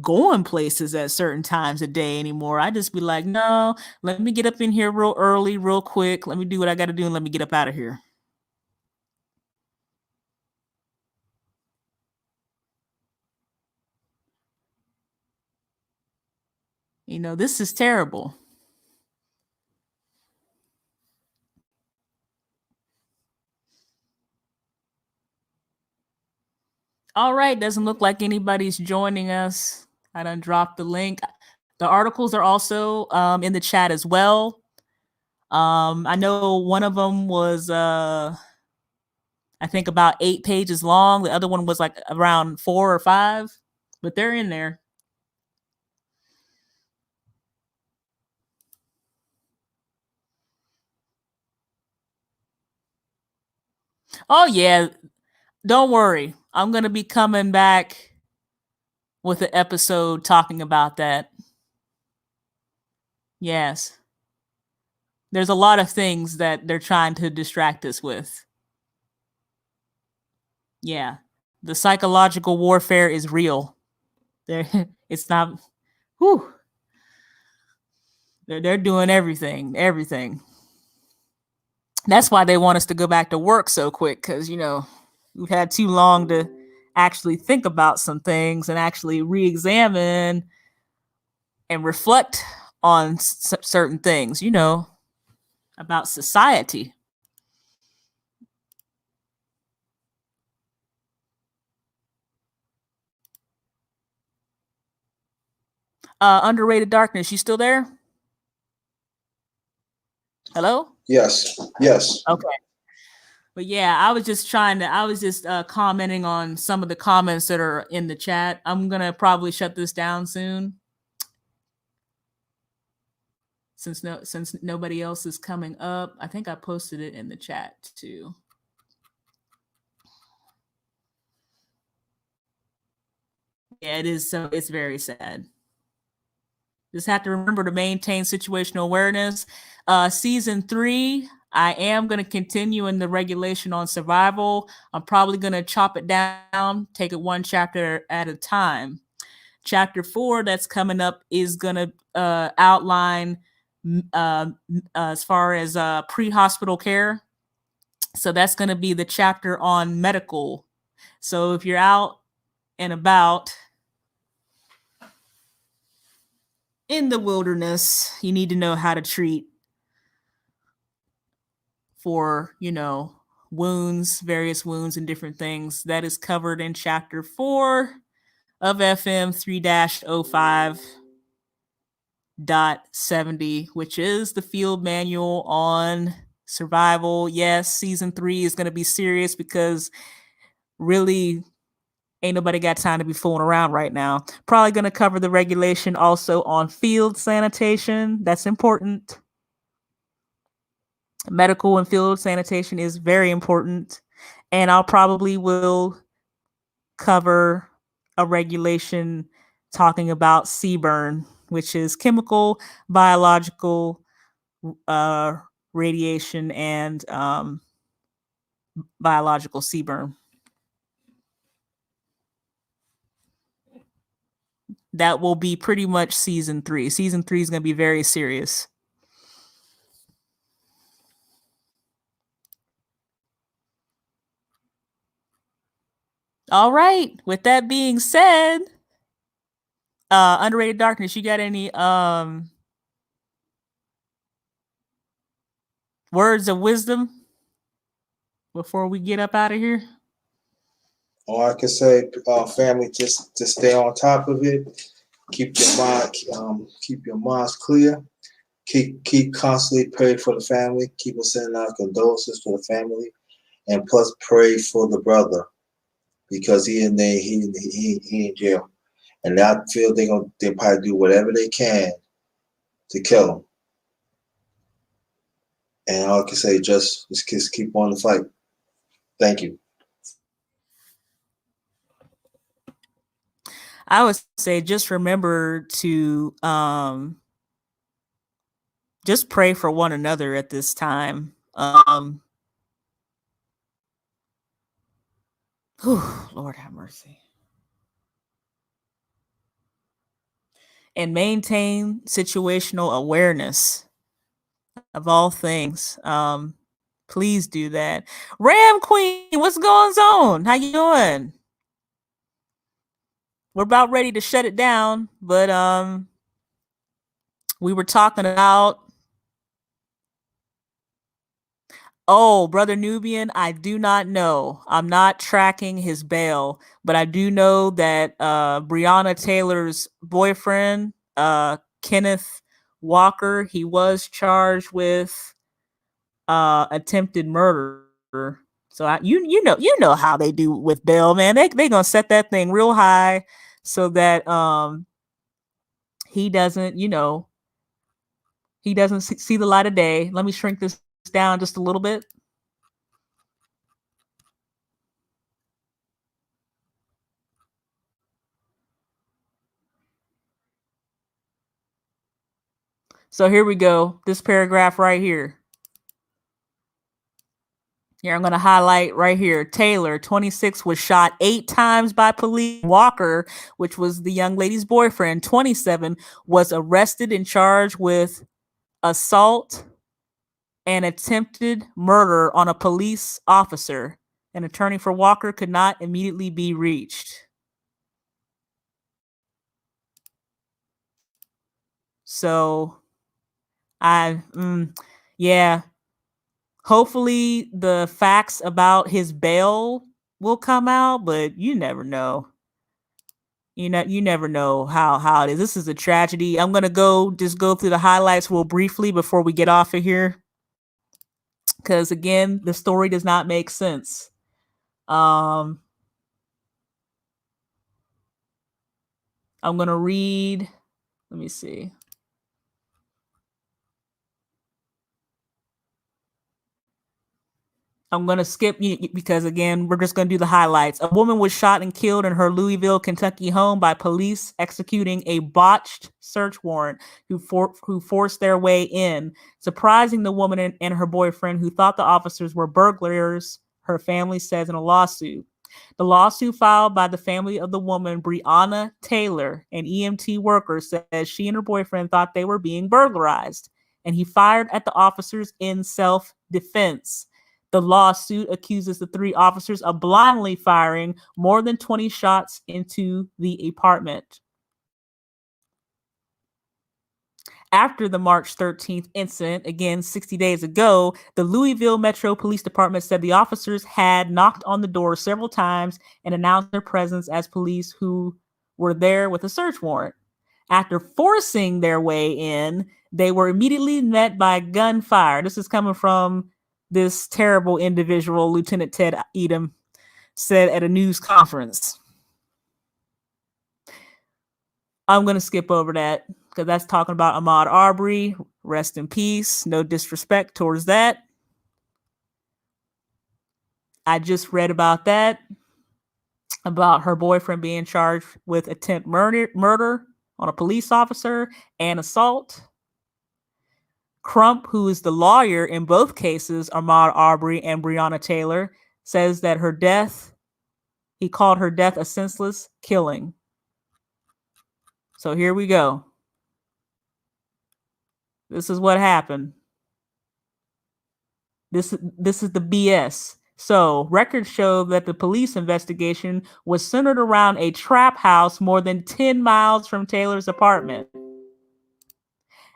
going places at certain times of day anymore. I just be like, no, let me get up in here real early, real quick. Let me do what I got to do and let me get up out of here. This is terrible. All right, doesn't look like anybody's joining us. I done dropped the link. The articles are also in the chat as well. I know one of them was I think about 8 pages long. The other one was like around 4 or 5, but they're in there. Oh yeah, don't worry. I'm going to be coming back with an episode talking about that. Yes. There's a lot of things that they're trying to distract us with. Yeah. The psychological warfare is real. It's not. Whew. They're doing everything. That's why they want us to go back to work so quick, because we've had too long to actually think about some things and actually re-examine and reflect on certain things, about society. Underrated Darkness, you still there? Hello? Yes. Okay. But yeah, I was just commenting on some of the comments that are in the chat. I'm going to probably shut this down soon, since nobody else is coming up. I think I posted it in the chat too. Yeah, it is. So it's very sad. Just have to remember to maintain situational awareness. Season 3, I am going to continue in the regulation on survival. I'm probably going to chop it down, take it one chapter at a time. Chapter 4 that's coming up is going to outline as far as pre-hospital care. So that's going to be the chapter on medical. So if you're out and about in the wilderness, you need to know how to treat for, wounds, various wounds and different things. That is covered in chapter 4 of FM 3-05.70, which is the field manual on survival. Yes, season 3 is going to be serious because really ain't nobody got time to be fooling around right now. Probably going to cover the regulation also on field sanitation. That's important. Medical and field sanitation is very important. And I'll probably will cover a regulation talking about CBRN, which is chemical, biological, radiation, and biological CBRN. That will be pretty much season 3. Season 3 is going to be very serious. All right. With that being said, Underrated Darkness, you got any words of wisdom before we get up out of here? All I can say, family, just stay on top of it. Keep your minds clear. Keep constantly praying for the family. Keep on sending out condolences to the family, and plus pray for the brother because he in jail, and I feel they probably do whatever they can to kill him. And all I can say, just keep on the fight. Thank you. I would say just remember to just pray for one another at this time. Lord have mercy. And maintain situational awareness of all things. Please do that. Ram Queen, what's going on? How you doing? We're about ready to shut it down, but We were talking about, oh, Brother Nubian, I do not know. I'm not tracking his bail, but I do know that Breonna Taylor's boyfriend, Kenneth Walker, he was charged with attempted murder. So you know how they do with bail, man. They gonna set that thing real high so that he doesn't, he doesn't see the light of day. Let me shrink this down just a little bit. So here we go. This paragraph right here. Here, I'm going to highlight right here. Taylor, 26, was shot 8 times by police. Walker, which was the young lady's boyfriend, 27, was arrested and charged with assault and attempted murder on a police officer. An attorney for Walker could not immediately be reached. So, yeah. Hopefully the facts about his bail will come out, but you never know. You never know how it is. This is a tragedy. I'm gonna go through the highlights real briefly before we get off of here, because again, the story does not make sense. I'm gonna read. Let me see. I'm going to skip because, again, we're just going to do the highlights. A woman was shot and killed in her Louisville, Kentucky home by police executing a botched search warrant who forced their way in, surprising the woman and her boyfriend who thought the officers were burglars, her family says in a lawsuit. The lawsuit filed by the family of the woman, Breonna Taylor, an EMT worker, says she and her boyfriend thought they were being burglarized, and he fired at the officers in self-defense. The lawsuit accuses the 3 officers of blindly firing more than 20 shots into the apartment. After the March 13th incident, again 60 days ago, the Louisville Metro Police Department said the officers had knocked on the door several times and announced their presence as police who were there with a search warrant. After forcing their way in, they were immediately met by gunfire. This is coming from this terrible individual, Lieutenant Ted Edom, said at a news conference. I'm going to skip over that because that's talking about Ahmaud Arbery. Rest in peace. No disrespect towards that. I just read about that, about her boyfriend being charged with attempt murder on a police officer and assault. Crump, who is the lawyer in both cases, Ahmaud Arbery and Breonna Taylor, says that he called her death a senseless killing. So here we go. This is what happened. This is the BS. So records show that the police investigation was centered around a trap house more than 10 miles from Taylor's apartment,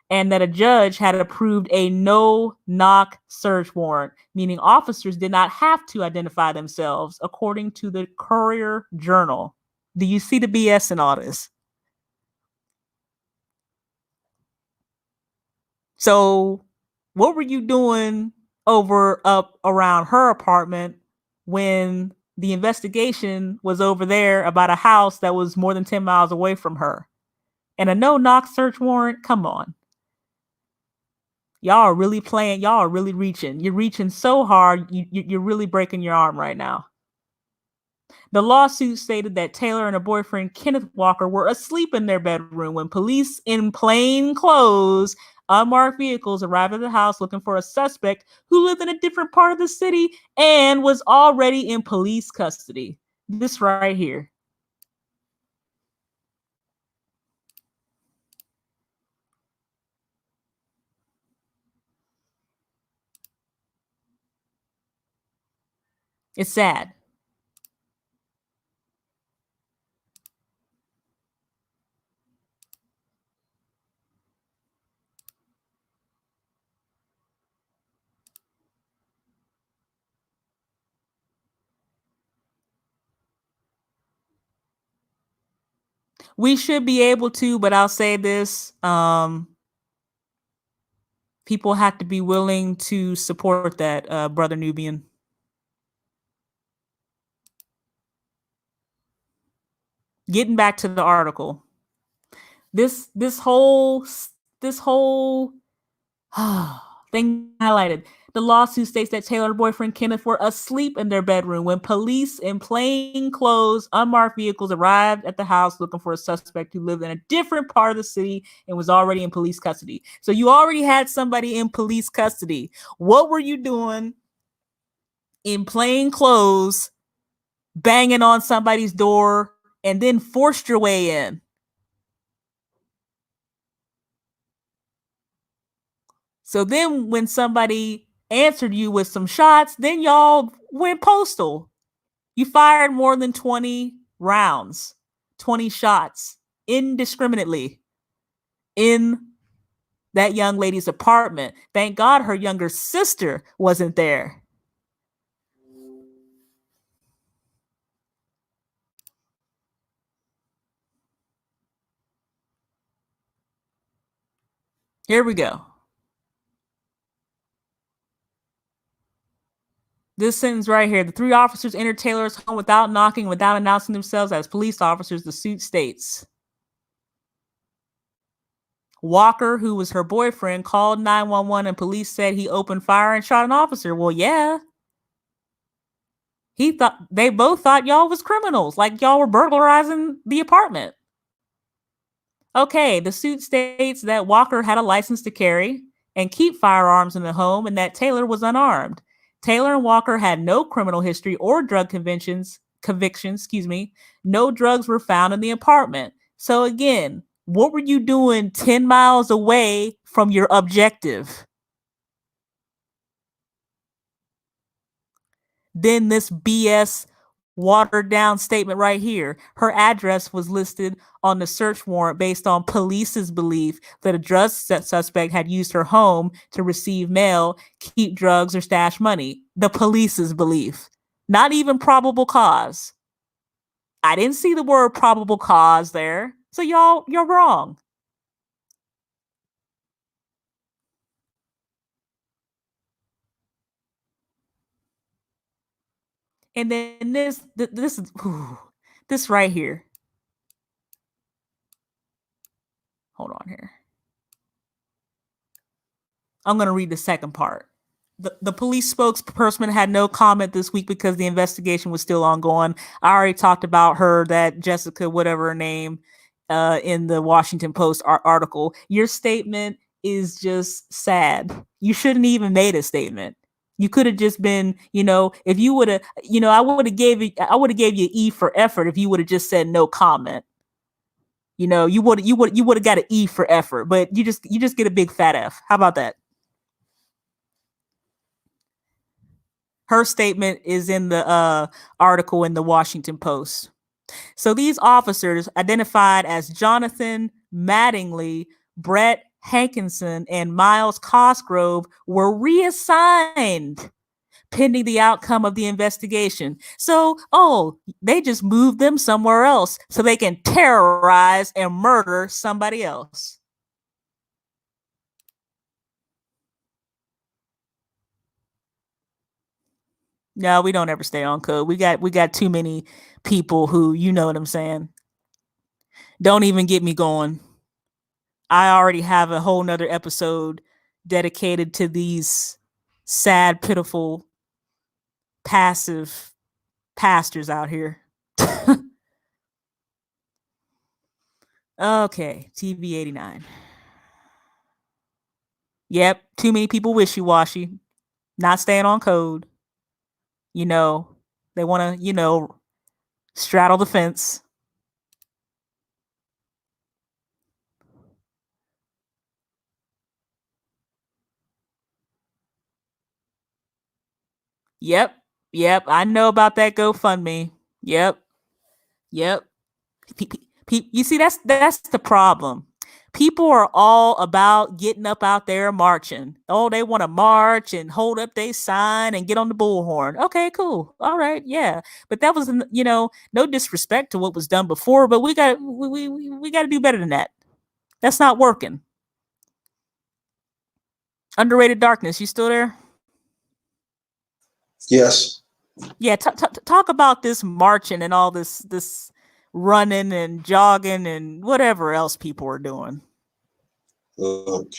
and that a judge had approved a no-knock search warrant, meaning officers did not have to identify themselves, according to the Courier-Journal. Do you see the BS in all this? So what were you doing up around her apartment when the investigation was over there about a house that was more than 10 miles away from her? And a no-knock search warrant? Come on. Y'all are really playing. Y'all are really reaching. You're reaching so hard, you're really breaking your arm right now. The lawsuit stated that Taylor and her boyfriend, Kenneth Walker, were asleep in their bedroom when police in plain clothes, unmarked vehicles, arrived at the house looking for a suspect who lived in a different part of the city and was already in police custody. This right here. It's sad. We should be able to, but I'll say this. People have to be willing to support that, Brother Nubian. Getting back to the article. This whole thing highlighted. The lawsuit states that Taylor and boyfriend Kenneth were asleep in their bedroom when police in plain clothes, unmarked vehicles arrived at the house looking for a suspect who lived in a different part of the city and was already in police custody. So you already had somebody in police custody. What were you doing in plain clothes, banging on somebody's door, and then forced your way in? So then when somebody answered you with some shots, then y'all went postal. You fired more than 20 rounds, 20 shots indiscriminately in that young lady's apartment. Thank God her younger sister wasn't there. Here we go. This sentence right here. The three officers entered Taylor's home without knocking, without announcing themselves as police officers, the suit states. Walker, who was her boyfriend, called 911 and police said he opened fire and shot an officer. Well, yeah. They both thought y'all was criminals, like y'all were burglarizing the apartment. Okay, the suit states that Walker had a license to carry and keep firearms in the home and that Taylor was unarmed. Taylor and Walker had no criminal history or drug convictions. No drugs were found in the apartment. So again, what were you doing 10 miles away from your objective? Then this BS watered down statement right here. Her address was listed on the search warrant based on police's belief that a drug suspect had used her home to receive mail, keep drugs, or stash money. The police's belief. Not even probable cause. I didn't see the word probable cause there. So you're wrong. And then this right here. Hold on here. I'm going to read the second part. The police spokesperson had no comment this week because the investigation was still ongoing. I already talked about her, that Jessica, whatever her name, in the Washington Post article. Your statement is just sad. You shouldn't even made a statement. You could have just been, if you would have, I would have gave you an E for effort if you would have just said no comment. You would have got an E for effort, but you just get a big fat F. How about that? Her statement is in the article in the Washington Post. So these officers, identified as Jonathan Mattingly, Brett Hankinson, and Miles Cosgrove, were reassigned pending the outcome of the investigation. So, they just moved them somewhere else so they can terrorize and murder somebody else. No, we don't ever stay on code. We got too many people who, you know what I'm saying. Don't even get me going. I already have a whole nother episode dedicated to these sad, pitiful, passive pastors out here. Okay, TV 89. Yep, too many people wishy-washy, not staying on code. They want to, straddle the fence. Yep. I know about that GoFundMe. Yep. You see, that's the problem. People are all about getting up out there marching. Oh, they want to march and hold up their sign and get on the bullhorn. Okay, cool. All right, yeah. But that was, no disrespect to what was done before, but we got to do better than that. That's not working. Underrated Darkness, you still there? Yes. Yeah, talk about this marching and all this running and jogging and whatever else people are doing. Look,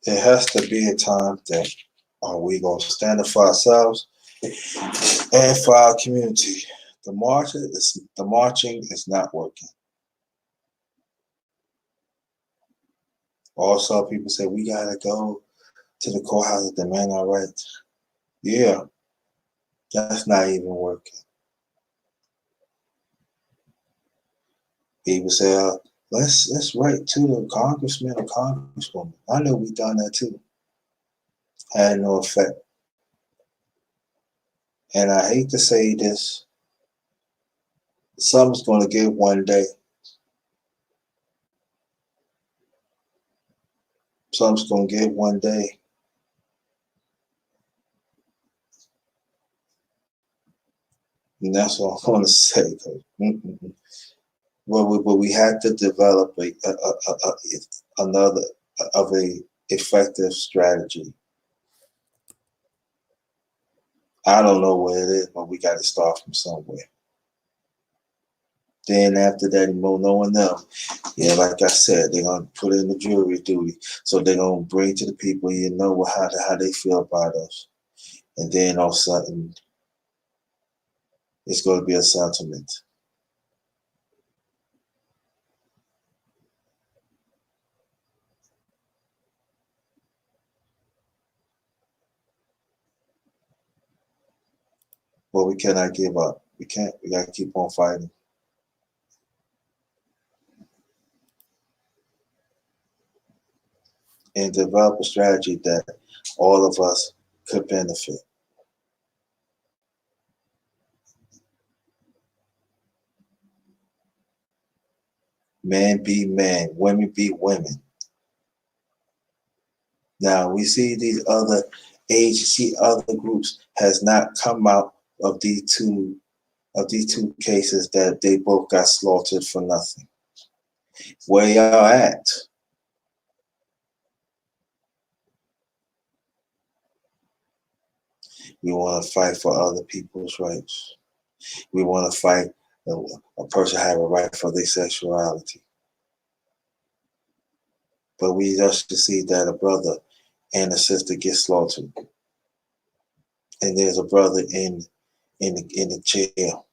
it has to be a time that are we gonna stand up for ourselves and for our community. The marching is not working. Also, people say we gotta go to the courthouse to demand our rights. Yeah, that's not even working. People say, let's write to the congressman or congresswoman. I know we done that too. Had no effect. And I hate to say this, something's gonna give one day. Something's gonna give one day. And that's what I want to say. But we had to develop another of a effective strategy. I don't know what it is, but we got to start from somewhere. Then after that, no one knows. Yeah, like I said, they're gonna put in the jury duty, so they're gonna bring to the people, how they feel about us, and then all of a sudden, it's going to be a sentiment. But we cannot give up. We can't. We got to keep on fighting. And develop a strategy that all of us could benefit. Men be men, women be women. Now we see these other agency, other groups has not come out of these two cases that they both got slaughtered for nothing. Where y'all at? We want to fight for other people's rights. We want to fight a person have a right for their sexuality. But we just see that a brother and a sister get slaughtered. And there's a brother in the jail.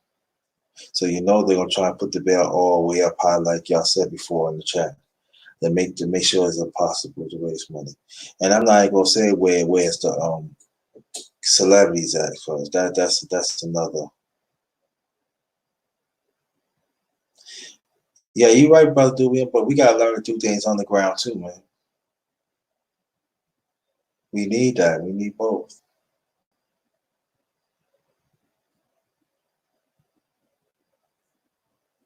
So they're gonna try and put the bail all the way up high, like y'all said before in the chat. To make sure it's impossible to raise money. And I'm not even gonna say where's the celebrities at, because that's another. Yeah, you're right, brother Dewey, but we gotta learn to do things on the ground too, man. We need that. We need both.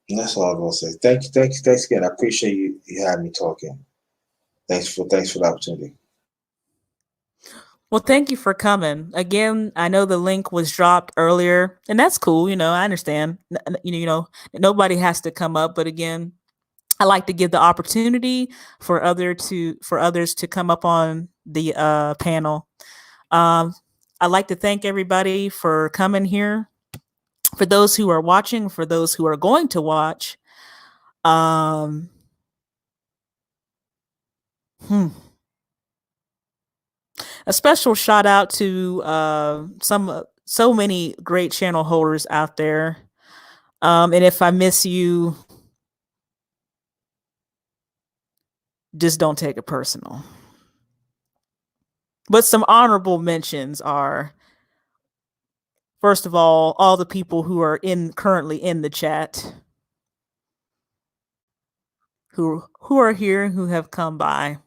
And that's all I'm gonna say. Thanks again. I appreciate you having me talking. Thanks for the opportunity. Well, thank you for coming. Again, I know the link was dropped earlier, and that's cool. I understand. Nobody has to come up, but again, I like to give the opportunity for others to come up on the panel. I'd like to thank everybody for coming here. For those who are watching, for those who are going to watch, a special shout out to so many great channel holders out there. And if I miss you, just don't take it personal. But some honorable mentions are, first of all the people who are currently in the chat, who are here, who have come by.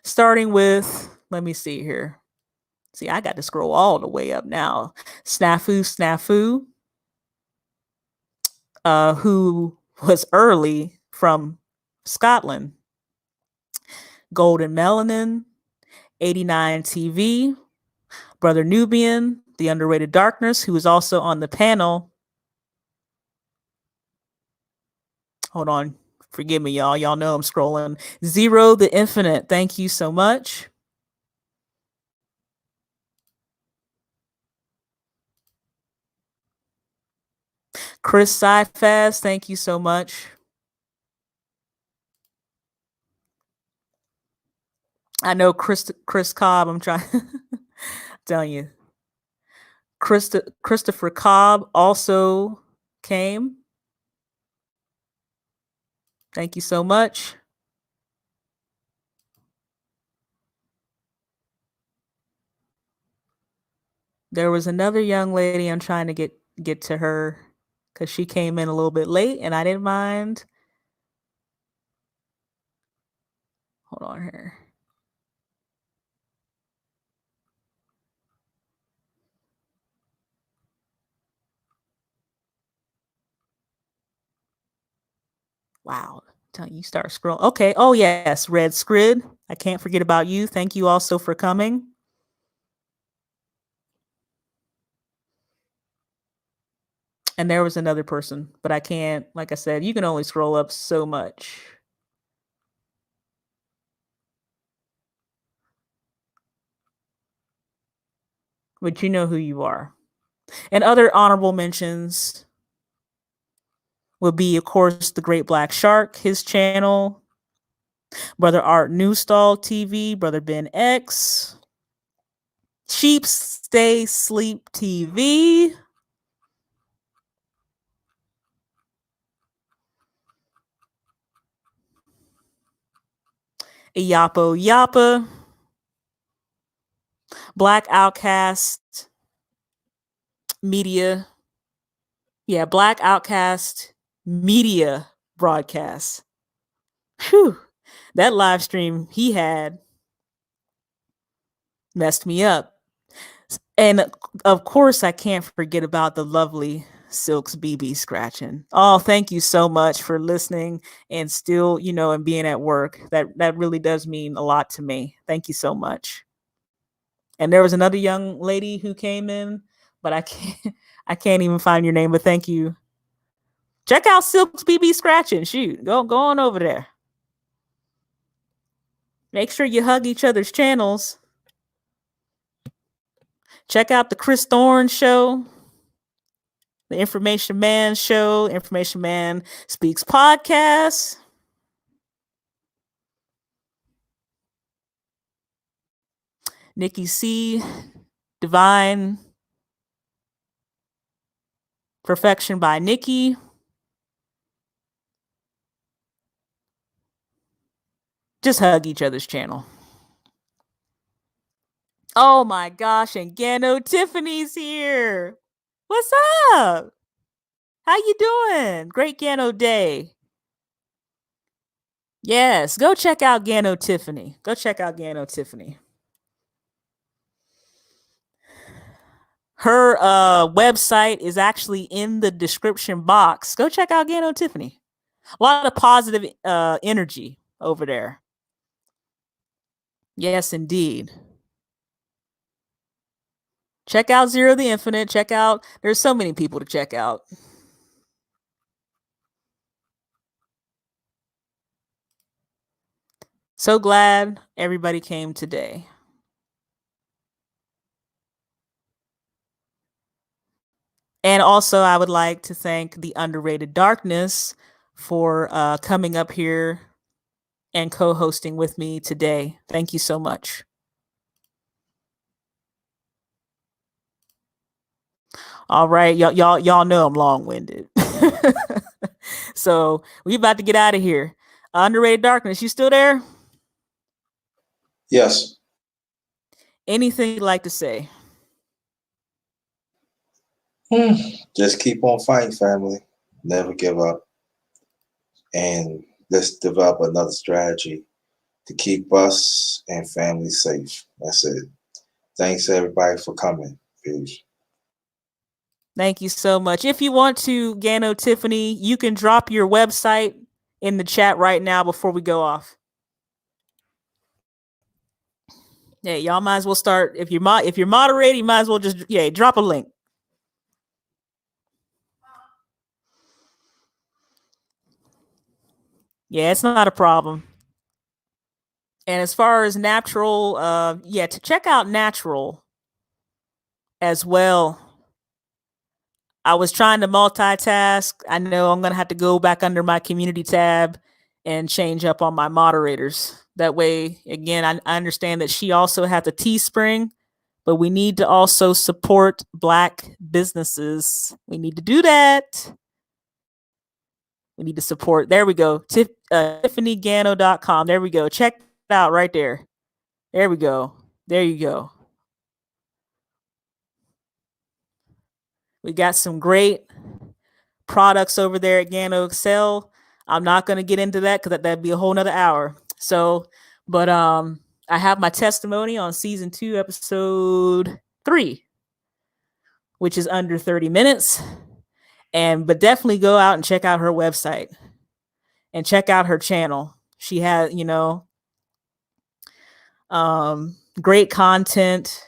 Starting with, let me see here. See, I got to scroll all the way up now. Snafu, who was early from Scotland. Golden Melanin, 89 TV, Brother Nubian, The Underrated Darkness, who is also on the panel. Hold on. Forgive me, y'all. Y'all know I'm scrolling. Zero the Infinite. Thank you so much. Chris Sci-Fast, thank you so much. I know Chris Cobb. I'm trying telling you. Christopher Cobb also came. Thank you so much. There was another young lady. I'm trying to get to her because she came in a little bit late and I didn't mind. Hold on here. Wow. You start scrolling. Okay. Oh, yes. Red Scrid. I can't forget about you. Thank you also for coming. And there was another person, but I can't, like I said, you can only scroll up so much. But you know who you are. And other honorable mentions would be, of course, The Great Black Shark, his channel, Brother Art Newstall TV, Brother Ben X, Sheep Stay Sleep TV, Yapo Yappa, Black Outcast Media. Yeah, Black Outcast Media Broadcast. Whew. That live stream he had messed me up. And of course, I can't forget about the lovely Silk's BB scratching. Oh, thank you so much for listening and still, and being at work. That really does mean a lot to me. Thank you so much. And there was another young lady who came in, but I can't even find your name, but thank you. Check out Silk's BB scratching. Shoot, go on over there. Make sure you hug each other's channels. Check out the Chris Thorne show, the Information Man show, Information Man Speaks podcast. Nicki C, Divine Perfection by Nicki. Just hug each other's channel. Oh my gosh, and Gano Tiffany's here. What's up? How you doing? Great Gano day. Yes, go check out Gano Tiffany. Go check out Gano Tiffany. Her website is actually in the description box. Go check out Gano Tiffany. A lot of positive energy over there. Yes, indeed. Check out Zero the Infinite. Check out, there's so many people to check out. So glad everybody came today. And also, I would like to thank the Underrated Darkness for coming up here and co-hosting with me today. Thank you so much. All right, y'all know I'm long-winded. So we about to get out of here. Underrated Darkness, you still there? Yes. Anything you'd like to say? Just keep on fighting, family. Never give up. And let's develop another strategy to keep us and family safe. That's it. Thanks everybody for coming. Peace. Thank you so much. If you want to, Gano Tiffany, you can drop your website in the chat right now before we go off. Yeah, y'all might as well start. If you're moderating, you might as well just drop a link. Yeah, it's not a problem. And as far as natural, to check out natural as well. I was trying to multitask. I know I'm gonna have to go back under my community tab and change up on my moderators. That way, again, I understand that she also has a Teespring, but we need to also support Black businesses. We need to do that. We need to support. There we go. TiffanyGano.com. There we go. Check it out right there. There we go. There you go. We got some great products over there at Gano Excel. I'm not going to get into that because that'd be a whole nother hour. So, but I have my testimony on season 2, episode 3, which is under 30 minutes. But definitely go out and check out her website and check out her channel. She has, great content.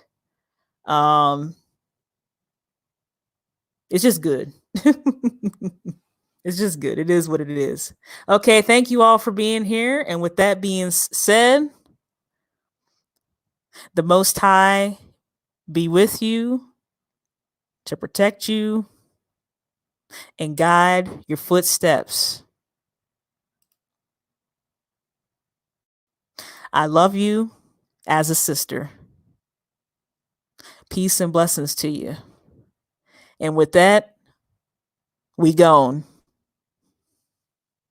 It's just good. It's just good. It is what it is. Okay, thank you all for being here. And with that being said, the Most High be with you to protect you and guide your footsteps. I love you as a sister. Peace and blessings to you. And with that, we gone.